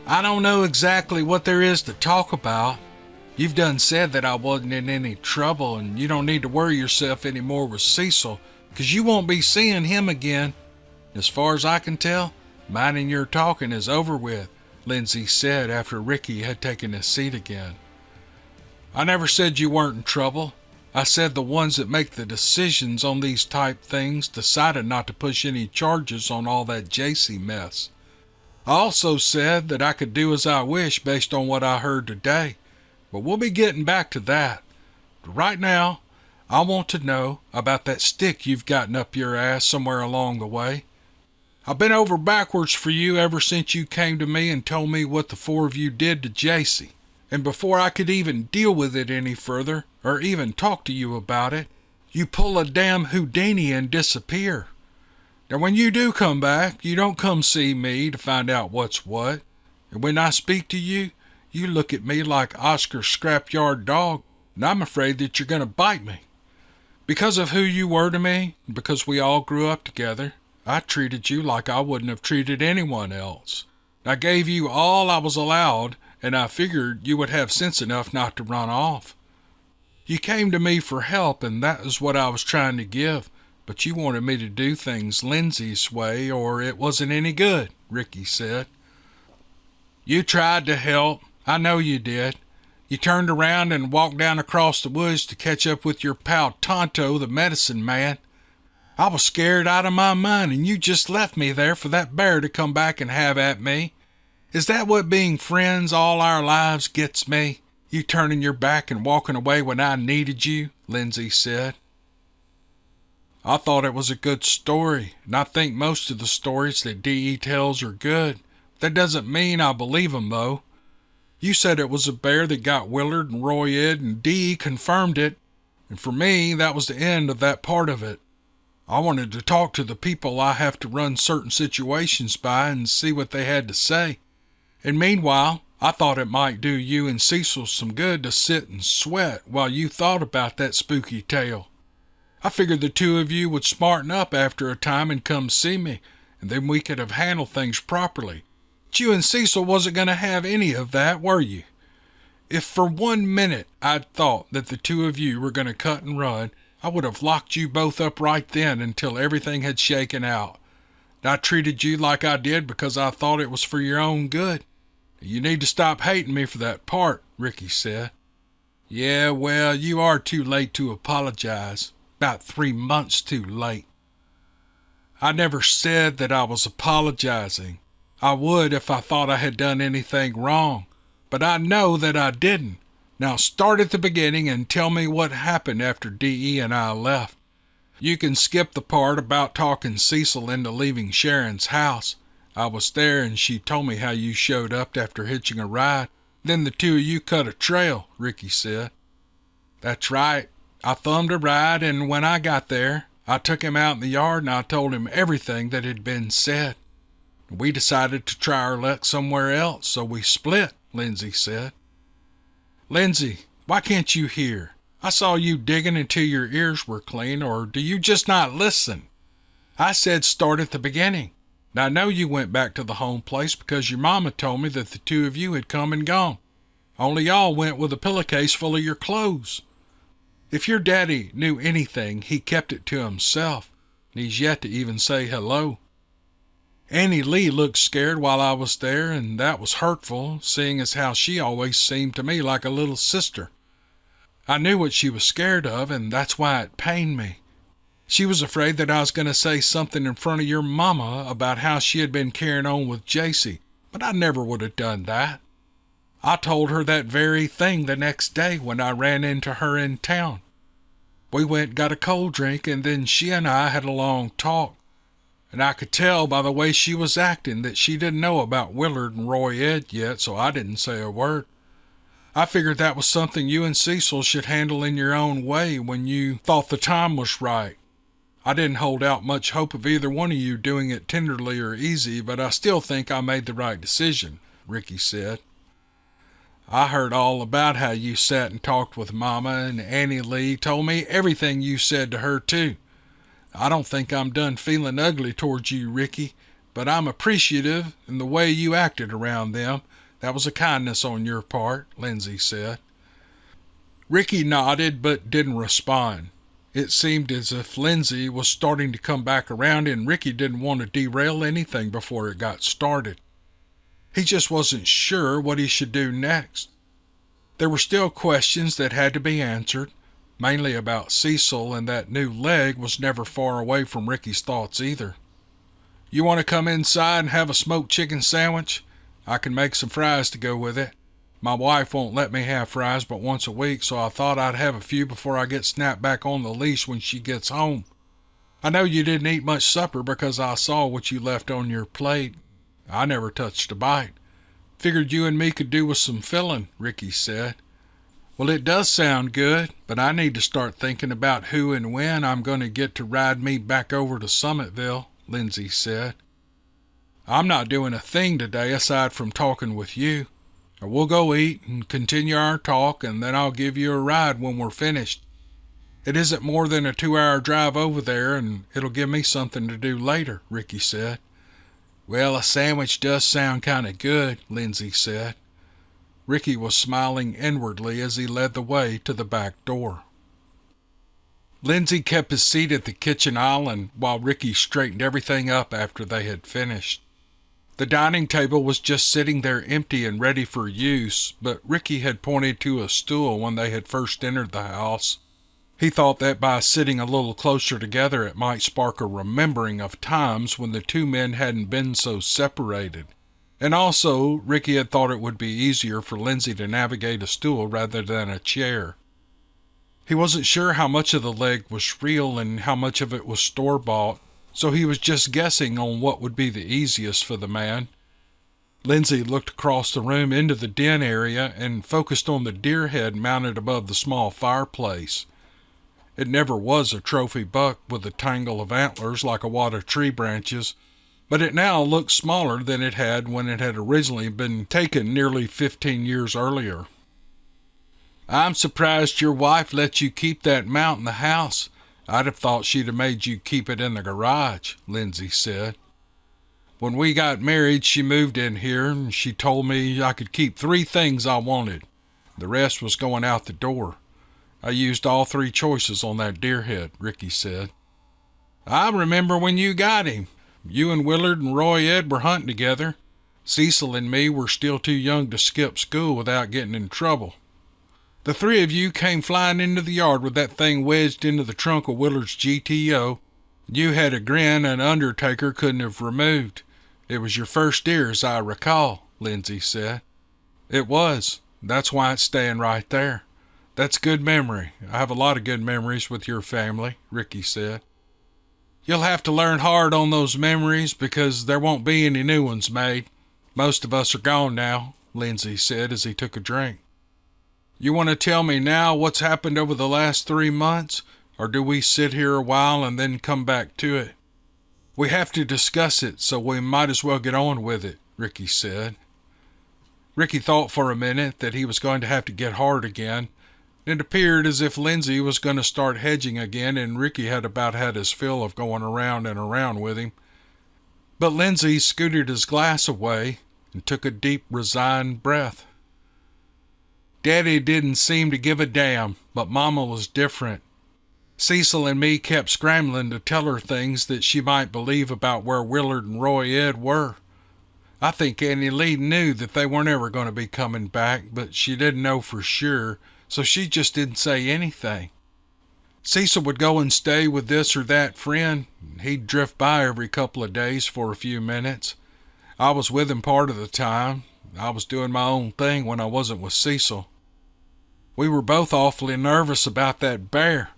"I don't know exactly what there is to talk about. You've done said that I wasn't in any trouble, and you don't need to worry yourself any more with Cecil, 'cause you won't be seeing him again. As far as I can tell, mine and your talking is over with," Lindsay said after Ricky had taken his seat again. "I never said you weren't in trouble. I said the ones that make the decisions on these type things decided not to push any charges on all that Dixie mess. I also said that I could do as I wish based on what I heard today, but we'll be getting back to that. But right now, I want to know about that stick you've gotten up your ass somewhere along the way. I've been over backwards for you ever since you came to me and told me what the 4 of you did to Dixie. And before I could even deal with it any further, or even talk to you about it, you pull a damn Houdini and disappear. Now when you do come back, you don't come see me to find out what's what. And when I speak to you, you look at me like Oscar's scrapyard dog, and I'm afraid that you're going to bite me. Because of who you were to me, and because we all grew up together, I treated you like I wouldn't have treated anyone else. I gave you all I was allowed, and I figured you would have sense enough not to run off. You came to me for help, and that is what I was trying to give, but you wanted me to do things Lindsay's way, or it wasn't any good, Ricky said. You tried to help. I know you did. You turned around and walked down across the woods to catch up with your pal Tonto, the medicine man. I was scared out of my mind, and you just left me there for that bear to come back and have at me. Is that what being friends all our lives gets me? You turning your back and walking away when I needed you, Lindsay said. I thought it was a good story, and I think most of the stories that D.E. tells are good. That doesn't mean I believe 'em, though. You said it was a bear that got Willard and Roy Ed, and D.E. confirmed it, and for me, that was the end of that part of it. I wanted to talk to the people I have to run certain situations by and see what they had to say. And meanwhile, I thought it might do you and Cecil some good to sit and sweat while you thought about that spooky tale. I figured the two of you would smarten up after a time and come see me, and then we could have handled things properly. But you and Cecil wasn't going to have any of that, were you? If for 1 minute I'd thought that the two of you were going to cut and run, I would have locked you both up right then until everything had shaken out. And I treated you like I did because I thought it was for your own good. You need to stop hating me for that part, Ricky said. Yeah, well, you are too late to apologize. About 3 months too late. I never said that I was apologizing. I would if I thought I had done anything wrong, but I know that I didn't. Now start at the beginning and tell me what happened after D.E. and I left. You can skip the part about talking Cecil into leaving Sharon's house. I was there and she told me how you showed up after hitching a ride. Then the two of you cut a trail, Ricky said. That's right. I thumbed a ride, and when I got there, I took him out in the yard and I told him everything that had been said. We decided to try our luck somewhere else, so we split, Lindsay said. Lindsay, why can't you hear? I saw you digging until your ears were clean, or do you just not listen? I said start at the beginning. Now, I know you went back to the home place because your mama told me that the two of you had come and gone. Only y'all went with a pillowcase full of your clothes. If your daddy knew anything, he kept it to himself, and he's yet to even say hello. Annie Lee looked scared while I was there, and that was hurtful, seeing as how she always seemed to me like a little sister. I knew what she was scared of, and that's why it pained me. She was afraid that I was going to say something in front of your mama about how she had been carrying on with J.C., but I never would have done that. I told her that very thing the next day when I ran into her in town. We went and got a cold drink, and then she and I had a long talk, and I could tell by the way she was acting that she didn't know about Willard and Roy Ed yet, so I didn't say a word. I figured that was something you and Cecil should handle in your own way when you thought the time was right. I didn't hold out much hope of either one of you doing it tenderly or easy, but I still think I made the right decision, Ricky said. I heard all about how you sat and talked with Mama, and Annie Lee told me everything you said to her, too. I don't think I'm done feeling ugly towards you, Ricky, but I'm appreciative in the way you acted around them. That was a kindness on your part, Lindsay said. Ricky nodded but didn't respond. It seemed as if Lindsay was starting to come back around, and Ricky didn't want to derail anything before it got started. He just wasn't sure what he should do next. There were still questions that had to be answered, mainly about Cecil, and that new leg was never far away from Ricky's thoughts either. You want to come inside and have a smoked chicken sandwich? I can make some fries to go with it. My wife won't let me have fries but once a week, so I thought I'd have a few before I get snapped back on the leash when she gets home. I know you didn't eat much supper because I saw what you left on your plate. I never touched a bite. Figured you and me could do with some filling, Ricky said. Well, it does sound good, but I need to start thinking about who and when I'm going to get to ride me back over to Summitville, Lindsay said. I'm not doing a thing today aside from talking with you. We'll go eat and continue our talk, and then I'll give you a ride when we're finished. It isn't more than a 2-hour drive over there, and it'll give me something to do later, Ricky said. Well, a sandwich does sound kind of good, Lindsay said. Ricky was smiling inwardly as he led the way to the back door. Lindsay kept his seat at the kitchen island while Ricky straightened everything up after they had finished. The dining table was just sitting there empty and ready for use, but Ricky had pointed to a stool when they had first entered the house. He thought that by sitting a little closer together it might spark a remembering of times when the two men hadn't been so separated. And also, Ricky had thought it would be easier for Lindsay to navigate a stool rather than a chair. He wasn't sure how much of the leg was real and how much of it was store-bought, so he was just guessing on what would be the easiest for the man. Lindsay looked across the room into the den area and focused on the deer head mounted above the small fireplace. It never was a trophy buck with a tangle of antlers like a wad of tree branches, but it now looked smaller than it had when it had originally been taken nearly 15 years earlier. I'm surprised your wife let you keep that mount in the house. I'd have thought she'd have made you keep it in the garage, Lindsay said. When we got married, she moved in here, and she told me I could keep 3 things I wanted. The rest was going out the door. I used all 3 choices on that deer head, Ricky said. I remember when you got him. You and Willard and Roy Ed were hunting together. Cecil and me were still too young to skip school without getting in trouble. The 3 of you came flying into the yard with that thing wedged into the trunk of Willard's GTO. You had a grin an undertaker couldn't have removed. It was your first deer, as I recall, Lindsay said. It was. That's why it's staying right there. That's good memory. I have a lot of good memories with your family, Ricky said. You'll have to learn hard on those memories because there won't be any new ones made. Most of us are gone now, Lindsay said as he took a drink. You want to tell me now what's happened over the last 3 months, or do we sit here a while and then come back to it? We have to discuss it, so we might as well get on with it, Ricky said. Ricky thought for a minute that he was going to have to get hard again. It appeared as if Lindsay was going to start hedging again, and Ricky had about had his fill of going around and around with him. But Lindsay scooted his glass away and took a deep, resigned breath. Daddy didn't seem to give a damn, but Mama was different. Cecil and me kept scrambling to tell her things that she might believe about where Willard and Roy Ed were. I think Annie Lee knew that they weren't ever going to be coming back, but she didn't know for sure, so she just didn't say anything. Cecil would go and stay with this or that friend. He'd drift by every couple of days for a few minutes. I was with him part of the time. I was doing my own thing when I wasn't with Cecil. We were both awfully nervous about that bear.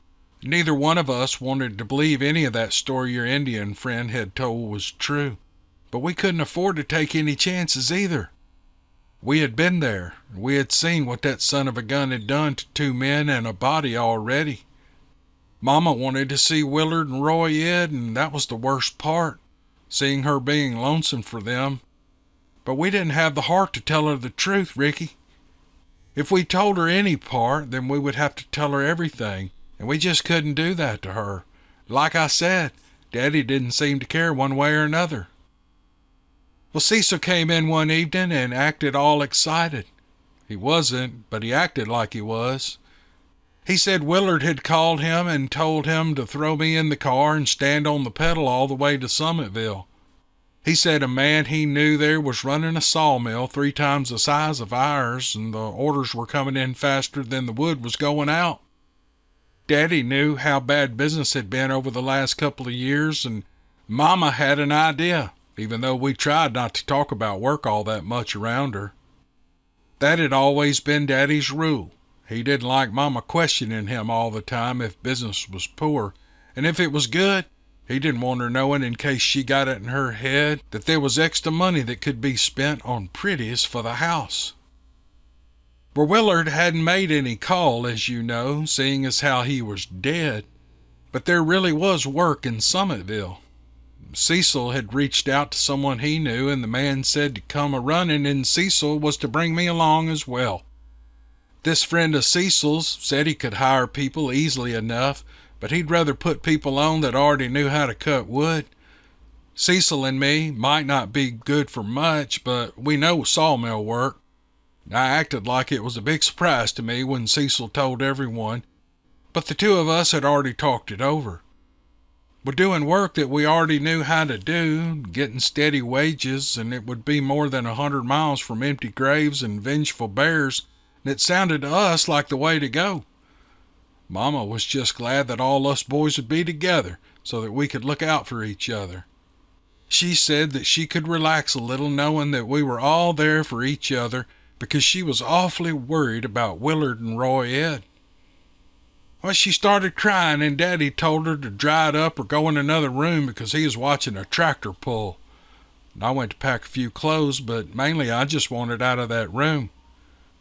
Neither one of us wanted to believe any of that story your Indian friend had told was true, but we couldn't afford to take any chances either. We had been there. We had seen what that son of a gun had done to 2 men and a body already. Mama wanted to see Willard and Roy Ed, and that was the worst part, seeing her being lonesome for them. But we didn't have the heart to tell her the truth, Ricky. If we told her any part, then we would have to tell her everything, and we just couldn't do that to her. Like I said, Daddy didn't seem to care one way or another. Well, Cecil came in one evening and acted all excited. He wasn't, but he acted like he was. He said Willard had called him and told him to throw me in the car and stand on the pedal all the way to Summitville. He said a man he knew there was running a sawmill 3 times the size of ours, and the orders were coming in faster than the wood was going out. Daddy knew how bad business had been over the last couple of years, and Mama had an idea, even though we tried not to talk about work all that much around her. That had always been Daddy's rule. He didn't like Mama questioning him all the time if business was poor, and if it was good, He didn't want her knowing in case she got it in her head that there was extra money that could be spent on pretties for the house. Well, Willard hadn't made any call, as you know, seeing as how he was dead, but there really was work in Summitville. Cecil had reached out to someone he knew, and the man said to come a-running, and Cecil was to bring me along as well. This friend of Cecil's said he could hire people easily enough, but he'd rather put people on that already knew how to cut wood. Cecil and me might not be good for much, but we know sawmill work. I acted like it was a big surprise to me when Cecil told everyone, but the two of us had already talked it over. We're doing work that we already knew how to do, getting steady wages, and it would be more than 100 miles from empty graves and vengeful bears, and it sounded to us like the way to go. Mama was just glad that all us boys would be together so that we could look out for each other. She said that she could relax a little knowing that we were all there for each other because she was awfully worried about Willard and Roy Ed. Well, she started crying and Daddy told her to dry it up or go in another room because he was watching a tractor pull. And I went to pack a few clothes, but mainly I just wanted out of that room.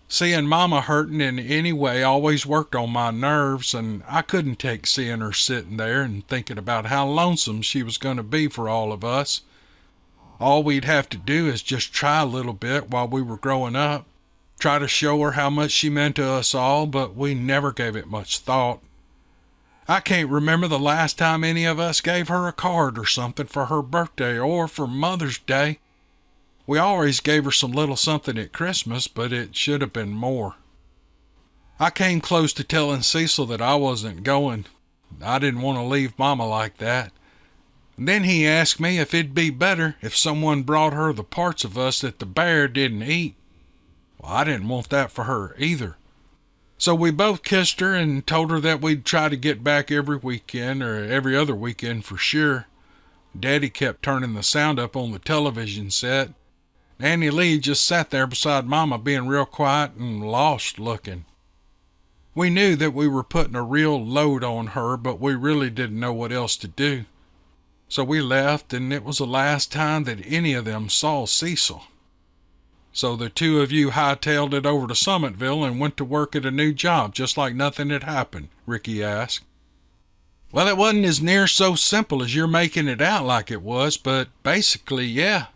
Seeing Mama hurting in any way always worked on my nerves, and I couldn't take seeing her sitting there and thinking about how lonesome she was going to be for all of us. All we'd have to do is just try a little bit while we were growing up, try to show her how much she meant to us all, but we never gave it much thought. I can't remember the last time any of us gave her a card or something for her birthday or for Mother's Day. We always gave her some little something at Christmas, but it should have been more. I came close to telling Cecil that I wasn't going. I didn't want to leave Mama like that. And then he asked me if it'd be better if someone brought her the parts of us that the bear didn't eat. Well, I didn't want that for her either. So we both kissed her and told her that we'd try to get back every weekend or every other weekend for sure. Daddy kept turning the sound up on the television set. Annie Lee just sat there beside Mama being real quiet and lost looking. We knew that we were putting a real load on her, but we really didn't know what else to do. So we left, and it was the last time that any of them saw Cecil. So the two of you hightailed it over to Summitville and went to work at a new job just like nothing had happened, Ricky asked. Well, it wasn't as near so simple as you're making it out like it was, but basically, yeah.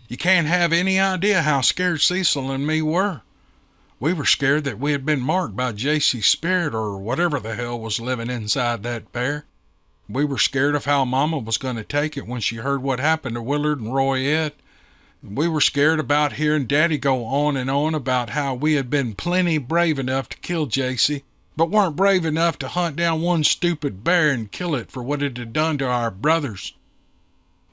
You can't have any idea how scared Cecil and me were. We were scared that we had been marked by JC's spirit or whatever the hell was living inside that bear. We were scared of how Mama was going to take it when she heard what happened to Willard and Roy Ed. We were scared about hearing Daddy go on and on about how we had been plenty brave enough to kill JC, but weren't brave enough to hunt down one stupid bear and kill it for what it had done to our brothers.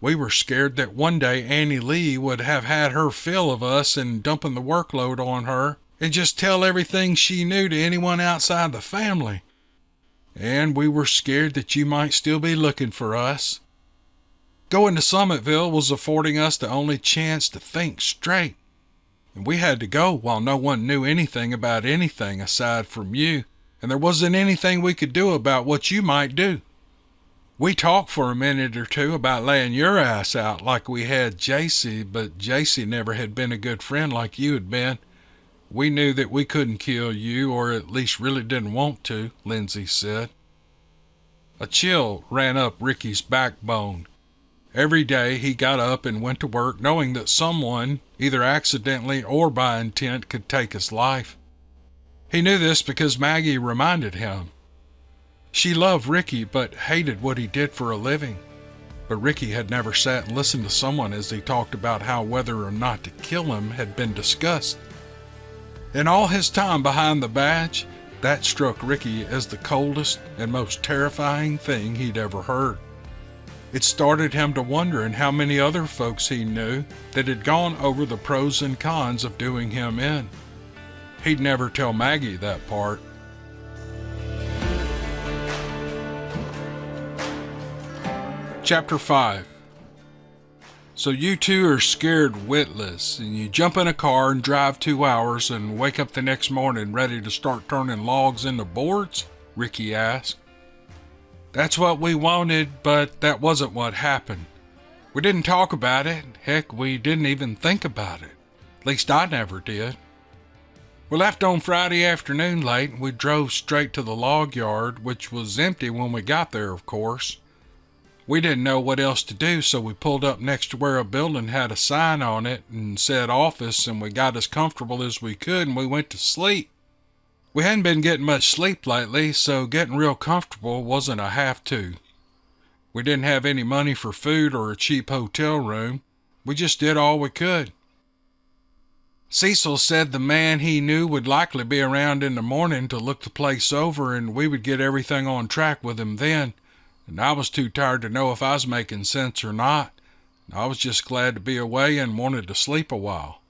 We were scared that one day Annie Lee would have had her fill of us and dumping the workload on her and just tell everything she knew to anyone outside the family. And we were scared that you might still be looking for us. Going to Summitville was affording us the only chance to think straight. And we had to go while no one knew anything about anything aside from you, and there wasn't anything we could do about what you might do. We talked for a minute or two about laying your ass out like we had JC, but JC never had been a good friend like you had been. We knew that we couldn't kill you, or at least really didn't want to, Lindsay said. A chill ran up Ricky's backbone. Every day he got up and went to work knowing that someone, either accidentally or by intent, could take his life. He knew this because Maggie reminded him. She loved Ricky but hated what he did for a living. But Ricky had never sat and listened to someone as they talked about how whether or not to kill him had been discussed. In all his time behind the badge, that struck Ricky as the coldest and most terrifying thing he'd ever heard. It started him to wondering how many other folks he knew that had gone over the pros and cons of doing him in. He'd never tell Maggie that part. Chapter 5. So you two are scared witless, and you jump in a car and drive 2 hours and wake up the next morning ready to start turning logs into boards? Ricky asked. That's what we wanted, but that wasn't what happened. We didn't talk about it. Heck, we didn't even think about it. At least I never did. We left on Friday afternoon late, and we drove straight to the log yard, which was empty when we got there, of course. We didn't know what else to do, so we pulled up next to where a building had a sign on it and said office, and we got as comfortable as we could, and we went to sleep. We hadn't been getting much sleep lately, so getting real comfortable wasn't a have-to. We didn't have any money for food or a cheap hotel room. We just did all we could. Cecil said the man he knew would likely be around in the morning to look the place over, and we would get everything on track with him then, and I was too tired to know if I was making sense or not. I was just glad to be away and wanted to sleep a while.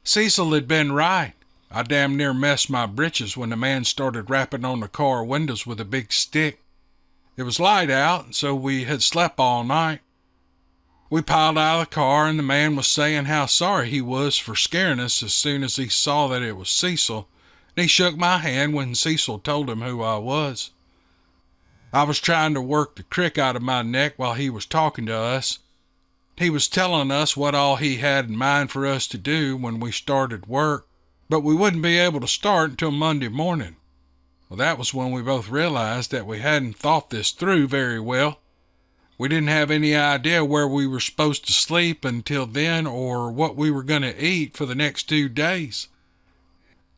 Cecil had been right. I damn near messed my britches when the man started rapping on the car windows with a big stick. It was light out, so we had slept all night. We piled out of the car, and the man was saying how sorry he was for scaring us as soon as he saw that it was Cecil, and he shook my hand when Cecil told him who I was. I was trying to work the crick out of my neck while he was talking to us. He was telling us what all he had in mind for us to do when we started work, but we wouldn't be able to start until Monday morning. Well, that was when we both realized that we hadn't thought this through very well. We didn't have any idea where we were supposed to sleep until then or what we were going to eat for the next 2 days.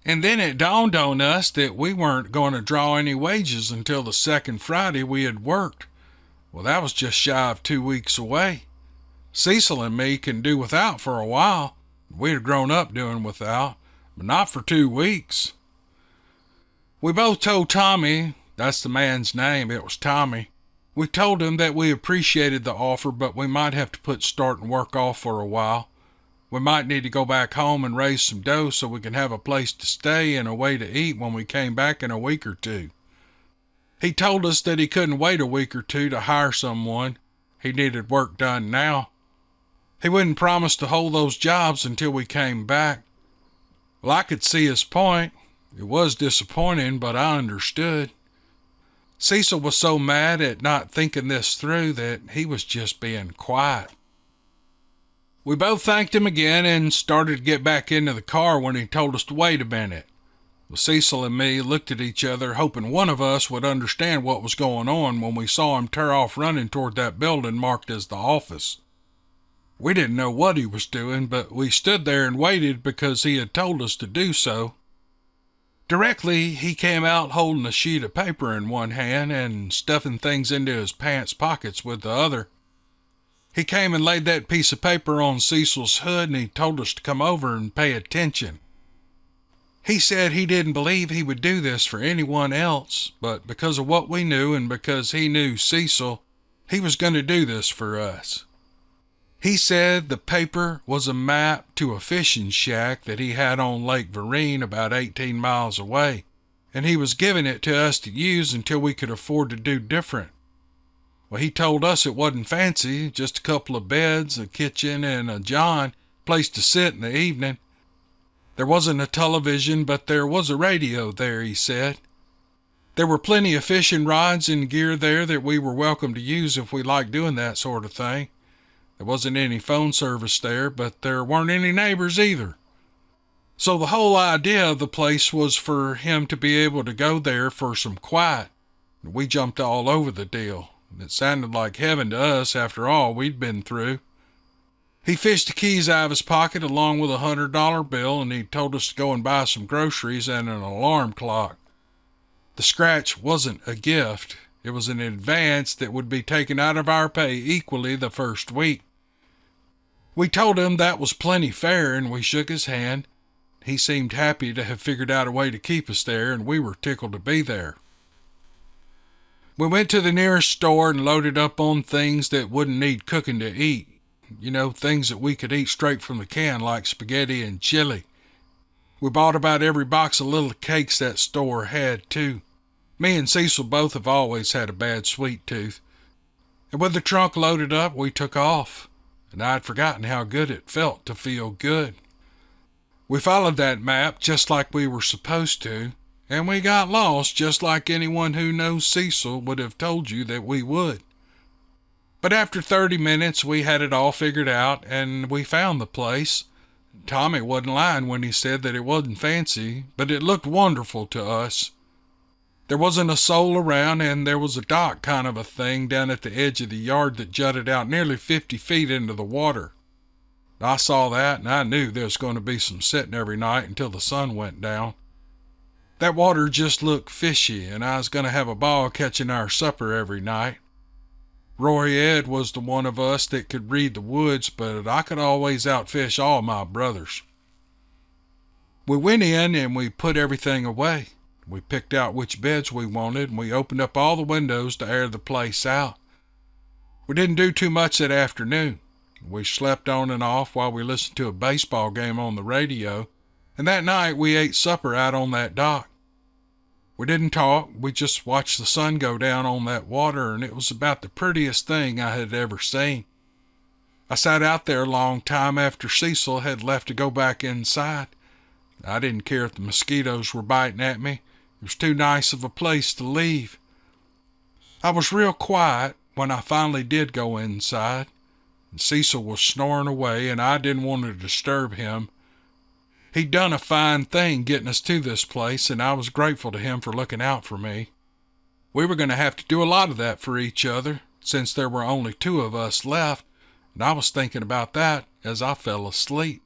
And then it dawned on us that we weren't going to draw any wages until the second Friday we had worked. Well, that was just shy of 2 weeks away. Cecil and me can do without for a while. We had grown up doing without, but not for 2 weeks. We both told Tommy, that's the man's name, it was Tommy. We told him that we appreciated the offer, but we might have to put starting work off for a while. We might need to go back home and raise some dough so we can have a place to stay and a way to eat when we came back in a week or two. He told us that he couldn't wait a week or two to hire someone. He needed work done now. He wouldn't promise to hold those jobs until we came back. Well, I could see his point. It was disappointing, but I understood. Cecil was so mad at not thinking this through that he was just being quiet. We both thanked him again and started to get back into the car when he told us to wait a minute. Well, Cecil and me looked at each other, hoping one of us would understand what was going on when we saw him tear off running toward that building marked as the office. We didn't know what he was doing, but we stood there and waited because he had told us to do so. Directly, he came out holding a sheet of paper in one hand and stuffing things into his pants pockets with the other. He came and laid that piece of paper on Cecil's hood, and he told us to come over and pay attention. He said he didn't believe he would do this for anyone else, but because of what we knew and because he knew Cecil, he was going to do this for us. He said the paper was a map to a fishing shack that he had on Lake Vereen about 18 miles away, and he was giving it to us to use until we could afford to do different. Well, he told us it wasn't fancy, just a couple of beds, a kitchen, and a john, place to sit in the evening. There wasn't a television, but there was a radio there, he said. There were plenty of fishing rods and gear there that we were welcome to use if we liked doing that sort of thing. There wasn't any phone service there, but there weren't any neighbors either. So the whole idea of the place was for him to be able to go there for some quiet. We jumped all over the deal. It sounded like heaven to us after all we'd been through. He fished the keys out of his pocket along with $100 bill, and he told us to go and buy some groceries and an alarm clock. The scratch wasn't a gift. It was an advance that would be taken out of our pay equally the first week. We told him that was plenty fair, and we shook his hand. He seemed happy to have figured out a way to keep us there, and we were tickled to be there. We went to the nearest store and loaded up on things that wouldn't need cooking to eat. You know, things that we could eat straight from the can, like spaghetti and chili. We bought about every box of little cakes that store had, too. Me and Cecil both have always had a bad sweet tooth. And with the trunk loaded up, we took off. And I'd forgotten how good it felt to feel good. We followed that map just like we were supposed to, and we got lost just like anyone who knows Cecil would have told you that we would. But after 30 minutes, we had it all figured out, and we found the place. Tommy wasn't lying when he said that it wasn't fancy, but it looked wonderful to us. There wasn't a soul around, and there was a dock kind of a thing down at the edge of the yard that jutted out nearly 50 feet into the water. I saw that, and I knew there was going to be some sitting every night until the sun went down. That water just looked fishy, and I was going to have a ball catching our supper every night. Roy Ed was the one of us that could read the woods, but I could always outfish all my brothers. We went in and we put everything away. We picked out which beds we wanted, and we opened up all the windows to air the place out. We didn't do too much that afternoon. We slept on and off while we listened to a baseball game on the radio, and that night we ate supper out on that dock. We didn't talk, we just watched the sun go down on that water, and it was about the prettiest thing I had ever seen. I sat out there a long time after Cecil had left to go back inside. I didn't care if the mosquitoes were biting at me. It was too nice of a place to leave. I was real quiet when I finally did go inside. Cecil was snoring away, and I didn't want to disturb him. He'd done a fine thing getting us to this place, and I was grateful to him for looking out for me. We were going to have to do a lot of that for each other, since there were only 2 of us left, and I was thinking about that as I fell asleep.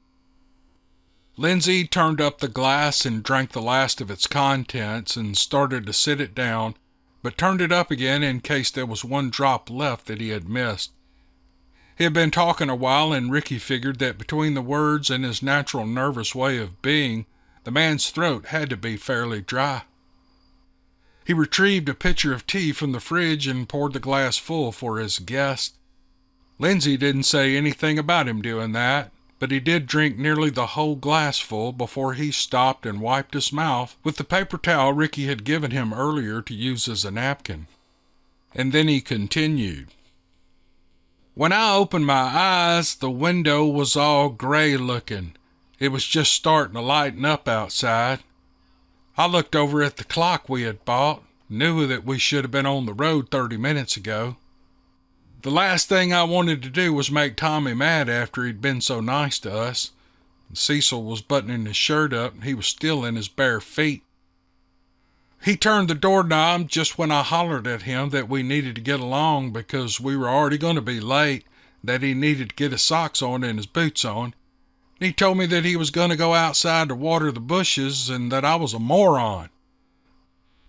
Lindsay turned up the glass and drank the last of its contents and started to sit it down, but turned it up again in case there was one drop left that he had missed. He had been talking a while, and Ricky figured that between the words and his natural nervous way of being, the man's throat had to be fairly dry. He retrieved a pitcher of tea from the fridge and poured the glass full for his guest. Lindsay didn't say anything about him doing that, but he did drink nearly the whole glass full before he stopped and wiped his mouth with the paper towel Ricky had given him earlier to use as a napkin. And then he continued. When I opened my eyes, the window was all gray looking. It was just starting to lighten up outside. I looked over at the clock we had bought, knew that we should have been on the road 30 minutes ago. The last thing I wanted to do was make Tommy mad after he'd been so nice to us. Cecil was buttoning his shirt up, and he was still in his bare feet. He turned the doorknob just when I hollered at him that we needed to get along because we were already going to be late, that he needed to get his socks on and his boots on. He told me that he was going to go outside to water the bushes and that I was a moron.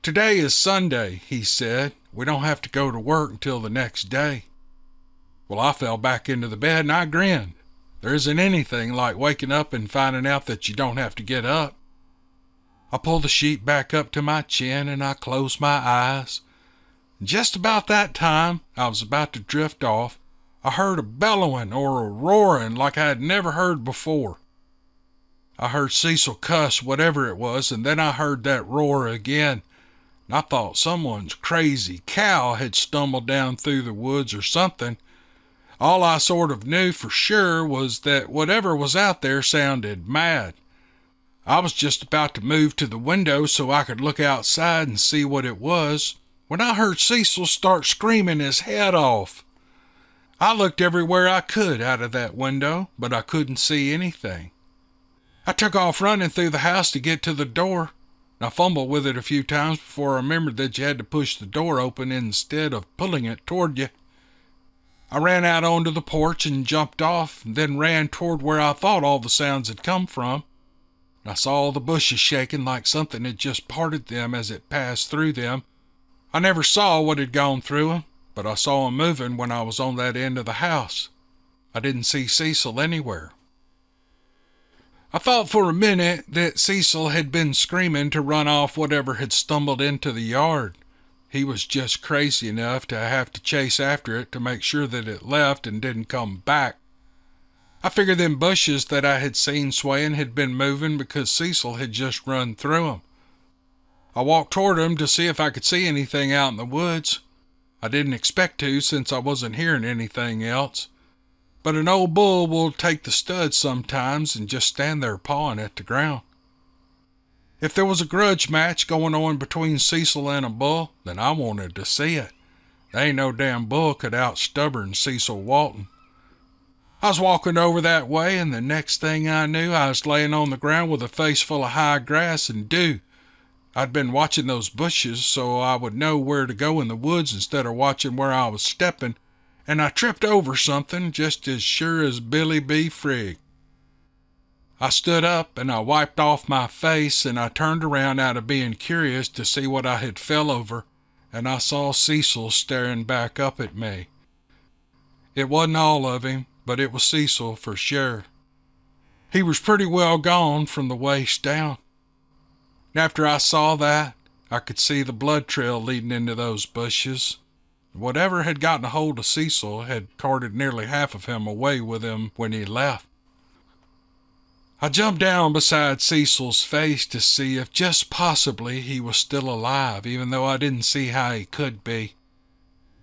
Today is Sunday, he said. We don't have to go to work until the next day. Well, I fell back into the bed and I grinned. There isn't anything like waking up and finding out that you don't have to get up. I pulled the sheet back up to my chin and I closed my eyes. Just about that time, I was about to drift off, I heard a bellowing or a roaring like I had never heard before. I heard Cecil cuss whatever it was, and then I heard that roar again. And I thought someone's crazy cow had stumbled down through the woods or something. All I sort of knew for sure was that whatever was out there sounded mad. I was just about to move to the window so I could look outside and see what it was when I heard Cecil start screaming his head off. I looked everywhere I could out of that window, but I couldn't see anything. I took off running through the house to get to the door. I fumbled with it a few times before I remembered that you had to push the door open instead of pulling it toward you. I ran out onto the porch and jumped off, and then ran toward where I thought all the sounds had come from. I saw the bushes shaking like something had just parted them as it passed through them. I never saw what had gone through them, but I saw them moving when I was on that end of the house. I didn't see Cecil anywhere. I thought for a minute that Cecil had been screaming to run off whatever had stumbled into the yard. He was just crazy enough to have to chase after it to make sure that it left and didn't come back. I figured them bushes that I had seen swaying had been moving because Cecil had just run through them. I walked toward him to see if I could see anything out in the woods. I didn't expect to since I wasn't hearing anything else. But an old bull will take the studs sometimes and just stand there pawing at the ground. If there was a grudge match going on between Cecil and a bull, then I wanted to see it. There ain't no damn bull could out-stubborn Cecil Walton. I was walking over that way, and the next thing I knew, I was laying on the ground with a face full of high grass and dew. I'd been watching those bushes so I would know where to go in the woods instead of watching where I was stepping, and I tripped over something just as sure as Billy B. Frigg. I stood up and I wiped off my face, and I turned around out of being curious to see what I had fell over, and I saw Cecil staring back up at me. It wasn't all of him, but it was Cecil for sure. He was pretty well gone from the waist down. And after I saw that, I could see the blood trail leading into those bushes. Whatever had gotten a hold of Cecil had carted nearly half of him away with him when he left. I jumped down beside Cecil's face to see if just possibly he was still alive, even though I didn't see how he could be.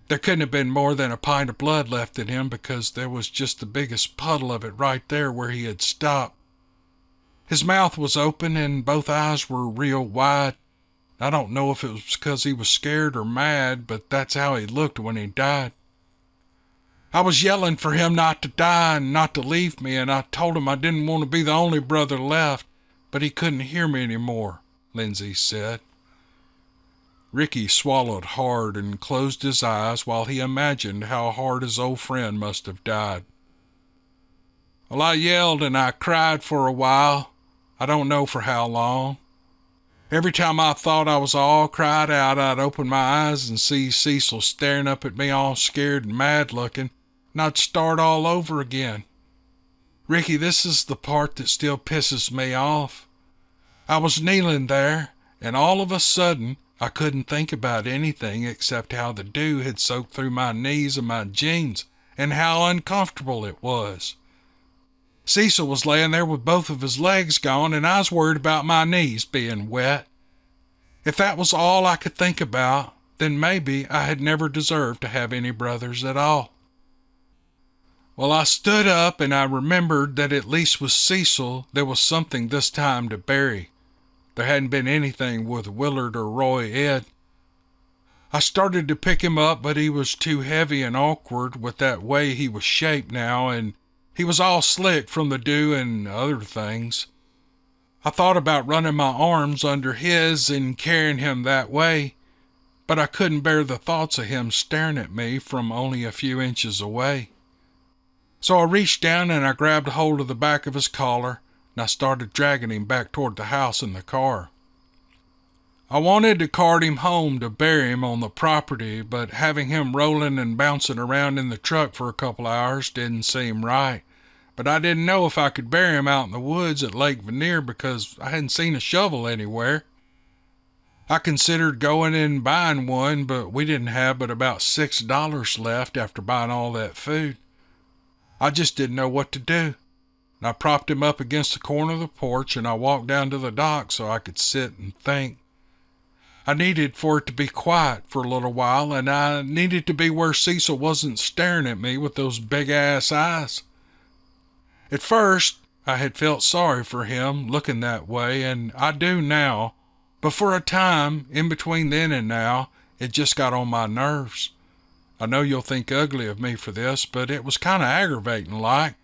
There couldn't have been more than a pint of blood left in him because there was just the biggest puddle of it right there where he had stopped. His mouth was open and both eyes were real wide. I don't know if it was because he was scared or mad, but that's how he looked when he died. I was yelling for him not to die and not to leave me, and I told him I didn't want to be the only brother left, but he couldn't hear me anymore, Lindsay said. Ricky swallowed hard and closed his eyes while he imagined how hard his old friend must have died. Well, I yelled and I cried for a while. I don't know for how long. Every time I thought I was all cried out, I'd open my eyes and see Cecil staring up at me all scared and mad looking, and I'd start all over again. Ricky, this is the part that still pisses me off. I was kneeling there, and all of a sudden, I couldn't think about anything except how the dew had soaked through my knees and my jeans, and how uncomfortable it was. Cecil was laying there with both of his legs gone, and I was worried about my knees being wet. If that was all I could think about, then maybe I had never deserved to have any brothers at all. Well, I stood up and I remembered that at least with Cecil there was something this time to bury. There hadn't been anything with Willard or Roy Ed. I started to pick him up, but he was too heavy and awkward with that way he was shaped now, and he was all slick from the dew and other things. I thought about running my arms under his and carrying him that way, but I couldn't bear the thoughts of him staring at me from only a few inches away. So I reached down and I grabbed a hold of the back of his collar, and I started dragging him back toward the house in the car. I wanted to cart him home to bury him on the property, but having him rolling and bouncing around in the truck for a couple hours didn't seem right. But I didn't know if I could bury him out in the woods at Lake Vanier because I hadn't seen a shovel anywhere. I considered going and buying one, but we didn't have but about $6 left after buying all that food. I just didn't know what to do. And I propped him up against the corner of the porch and I walked down to the dock so I could sit and think. I needed for it to be quiet for a little while, and I needed to be where Cecil wasn't staring at me with those big-ass eyes. At first, I had felt sorry for him looking that way, and I do now, but for a time, in between then and now, it just got on my nerves. I know you'll think ugly of me for this, but it was kind of aggravating like,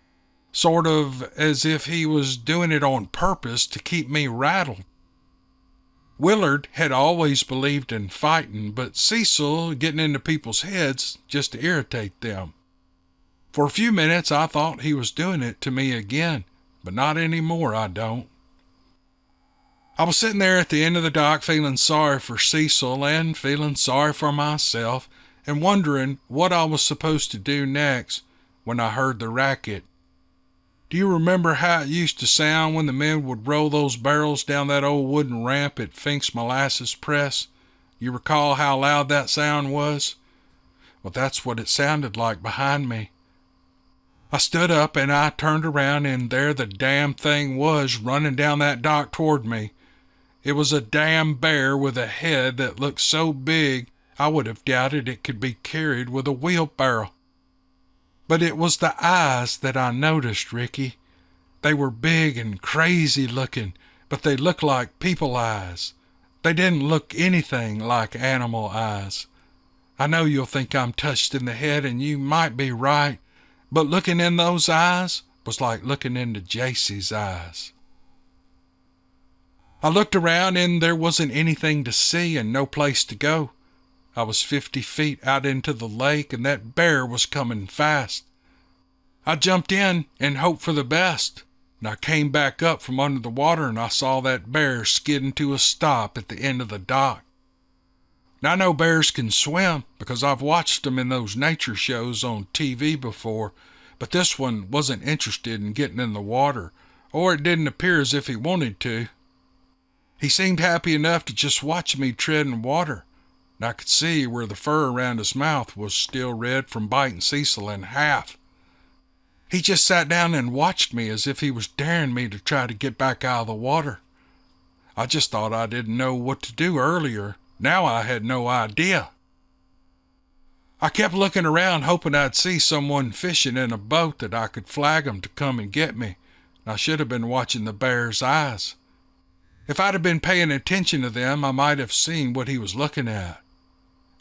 sort of as if he was doing it on purpose to keep me rattled. Willard had always believed in fighting, but Cecil getting into people's heads just to irritate them. For a few minutes I thought he was doing it to me again, but not anymore, I don't. I was sitting there at the end of the dock feeling sorry for Cecil and feeling sorry for myself and wondering what I was supposed to do next when I heard the racket. Do you remember how it used to sound when the men would roll those barrels down that old wooden ramp at Fink's Molasses Press? You recall how loud that sound was? Well, that's what it sounded like behind me. I stood up and I turned around, and there the damn thing was running down that dock toward me. It was a damn bear with a head that looked so big I would have doubted it could be carried with a wheelbarrow. But it was the eyes that I noticed, Ricky. They were big and crazy looking, but they looked like people eyes. They didn't look anything like animal eyes. I know you'll think I'm touched in the head, and you might be right, but looking in those eyes was like looking into Jaycee's eyes. I looked around and there wasn't anything to see and no place to go. I was 50 feet out into the lake and that bear was coming fast. I jumped in and hoped for the best, and I came back up from under the water and I saw that bear skidding to a stop at the end of the dock. Now I know bears can swim because I've watched them in those nature shows on TV before, but this one wasn't interested in getting in the water, or it didn't appear as if he wanted to. He seemed happy enough to just watch me tread in water, and I could see where the fur around his mouth was still red from biting Cecil in half. He just sat down and watched me as if he was daring me to try to get back out of the water. I just thought I didn't know what to do earlier. Now I had no idea. I kept looking around hoping I'd see someone fishing in a boat that I could flag them to come and get me. I should have been watching the bear's eyes. If I'd have been paying attention to them, I might have seen what he was looking at.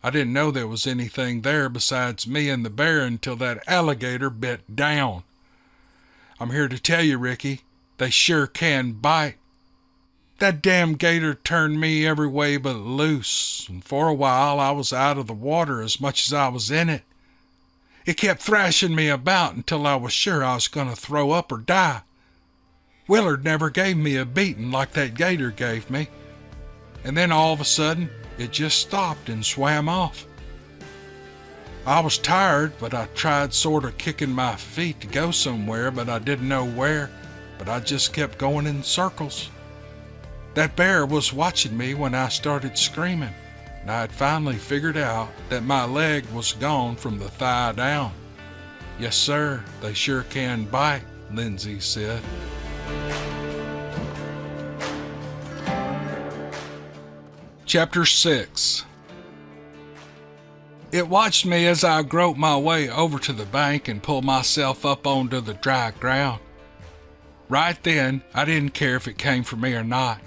I didn't know there was anything there besides me and the bear until that alligator bit down. I'm here to tell you, Ricky, they sure can bite. That damn gator turned me every way but loose, and for a while I was out of the water as much as I was in it. It kept thrashing me about until I was sure I was going to throw up or die. Willard never gave me a beating like that gator gave me, and then all of a sudden it just stopped and swam off. I was tired, but I tried sort of kicking my feet to go somewhere, but I didn't know where, but I just kept going in circles. That bear was watching me when I started screaming, and I had finally figured out that my leg was gone from the thigh down. Yes, sir, they sure can bite, Lindsay said. Chapter 6. It watched me as I groped my way over to the bank and pulled myself up onto the dry ground. Right then, I didn't care if it came for me or not.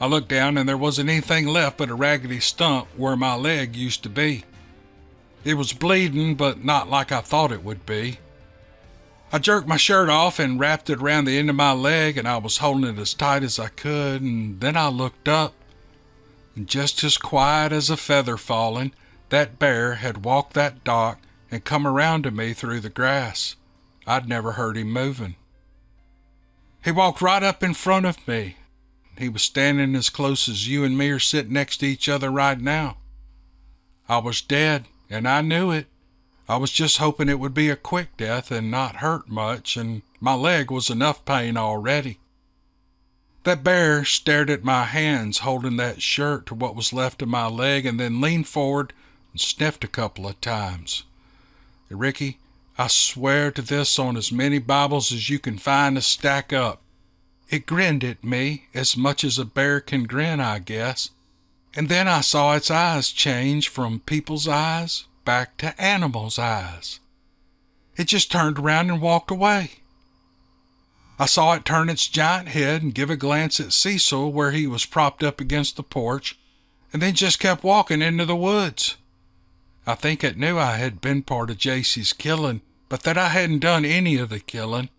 I looked down and there wasn't anything left but a raggedy stump where my leg used to be. It was bleeding, but not like I thought it would be. I jerked my shirt off and wrapped it around the end of my leg, and I was holding it as tight as I could, and then I looked up. And just as quiet as a feather falling, that bear had walked that dock and come around to me through the grass. I'd never heard him moving. He walked right up in front of me. He was standing as close as you and me are sitting next to each other right now. I was dead, and I knew it. I was just hoping it would be a quick death and not hurt much, and my leg was enough pain already. That bear stared at my hands holding that shirt to what was left of my leg and then leaned forward and sniffed a couple of times. Ricky, I swear to this on as many Bibles as you can find to stack up. It grinned at me as much as a bear can grin, I guess, and then I saw its eyes change from people's eyes back to animals' eyes. It just turned around and walked away. I saw it turn its giant head and give a glance at Cecil where he was propped up against the porch, and then just kept walking into the woods. I think it knew I had been part of Jaycee's killing, but that I hadn't done any of the killing.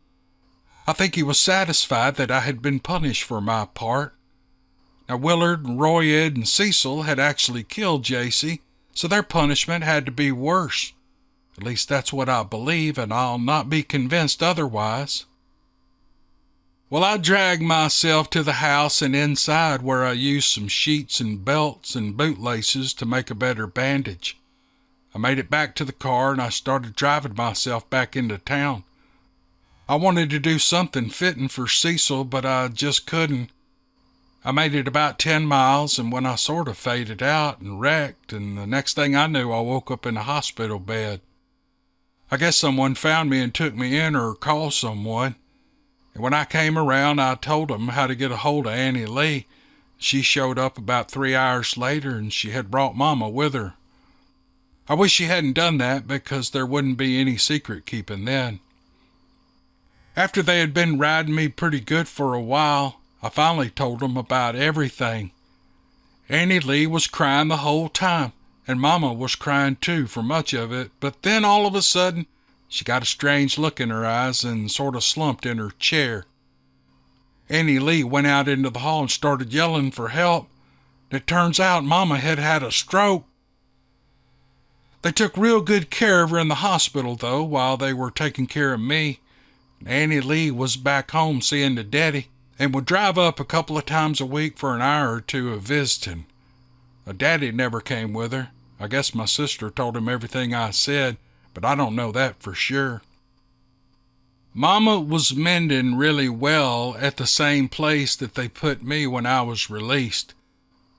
I think he was satisfied that I had been punished for my part. Now Willard and Roy Ed and Cecil had actually killed Jaycee, so their punishment had to be worse. At least that's what I believe, and I'll not be convinced otherwise. Well, I dragged myself to the house and inside where I used some sheets and belts and bootlaces to make a better bandage. I made it back to the car and I started driving myself back into town. I wanted to do something fitting for Cecil, but I just couldn't. I made it about 10 miles, and when I sort of faded out and wrecked, and the next thing I knew, I woke up in a hospital bed. I guess someone found me and took me in or called someone. And when I came around, I told them how to get a hold of Annie Lee. She showed up about 3 hours later, and she had brought Mama with her. I wish she hadn't done that because there wouldn't be any secret keeping then. After they had been riding me pretty good for a while, I finally told him about everything. Annie Lee was crying the whole time, and Mama was crying too for much of it, but then all of a sudden, she got a strange look in her eyes and sort of slumped in her chair. Annie Lee went out into the hall and started yelling for help. It turns out Mama had had a stroke. They took real good care of her in the hospital, though, while they were taking care of me. Annie Lee was back home seeing the daddy and would drive up a couple of times a week for an hour or two of visiting. Daddy never came with her. I guess my sister told him everything I said, but I don't know that for sure. Mama was mending really well at the same place that they put me when I was released.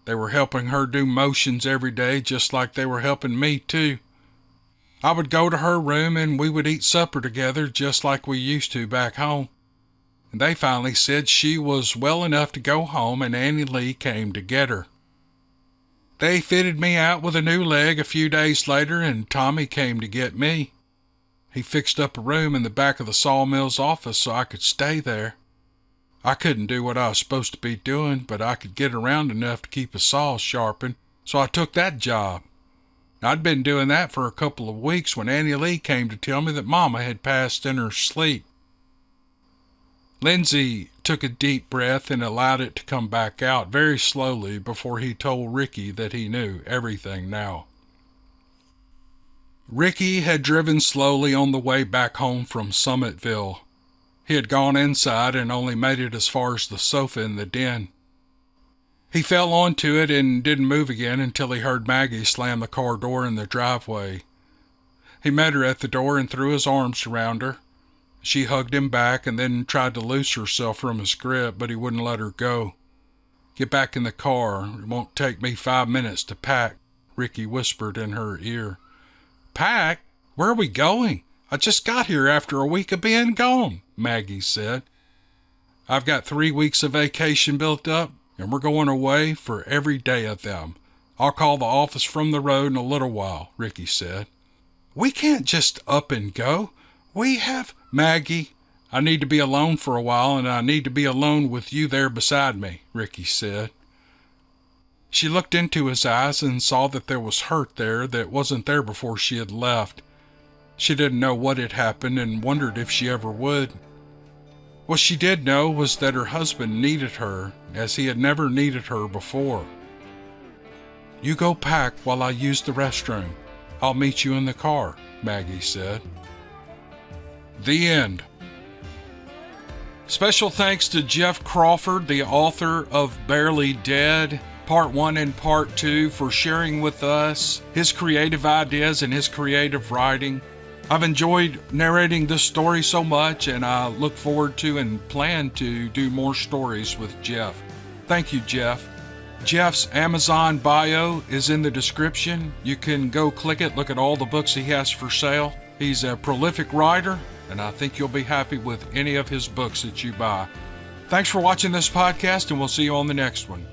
They were helping her do motions every day, just like they were helping me too. I would go to her room and we would eat supper together just like we used to back home. And they finally said she was well enough to go home, and Annie Lee came to get her. They fitted me out with a new leg a few days later, and Tommy came to get me. He fixed up a room in the back of the sawmill's office so I could stay there. I couldn't do what I was supposed to be doing, but I could get around enough to keep a saw sharpened, so I took that job. I'd been doing that for a couple of weeks when Annie Lee came to tell me that Mama had passed in her sleep. Lindsay took a deep breath and allowed it to come back out very slowly before he told Ricky that he knew everything now. Ricky had driven slowly on the way back home from Summitville. He had gone inside and only made it as far as the sofa in the den. He fell onto it and didn't move again until he heard Maggie slam the car door in the driveway. He met her at the door and threw his arms around her. She hugged him back and then tried to loose herself from his grip, but he wouldn't let her go. "Get back in the car. It won't take me 5 minutes to pack," Ricky whispered in her ear. "Pack? Where are we going? I just got here after a week of being gone," Maggie said. "I've got 3 weeks of vacation built up, and we're going away for every day of them. I'll call the office from the road in a little while," Ricky said. "We can't just up and go. We have—" "Maggie, I need to be alone for a while, and I need to be alone with you there beside me," Ricky said. She looked into his eyes and saw that there was hurt there that wasn't there before she had left. She didn't know what had happened and wondered if she ever would. What she did know was that her husband needed her as he had never needed her before. "You go pack while I use the restroom. I'll meet you in the car," Maggie said. The end. Special thanks to Jeff Crawford, the author of Barely Dead, Part 1 and Part 2, for sharing with us his creative ideas and his creative writing. I've enjoyed narrating this story so much, and I look forward to and plan to do more stories with Jeff. Thank you, Jeff. Jeff's Amazon bio is in the description. You can go click it, look at all the books he has for sale. He's a prolific writer, and I think you'll be happy with any of his books that you buy. Thanks for watching this podcast, and we'll see you on the next one.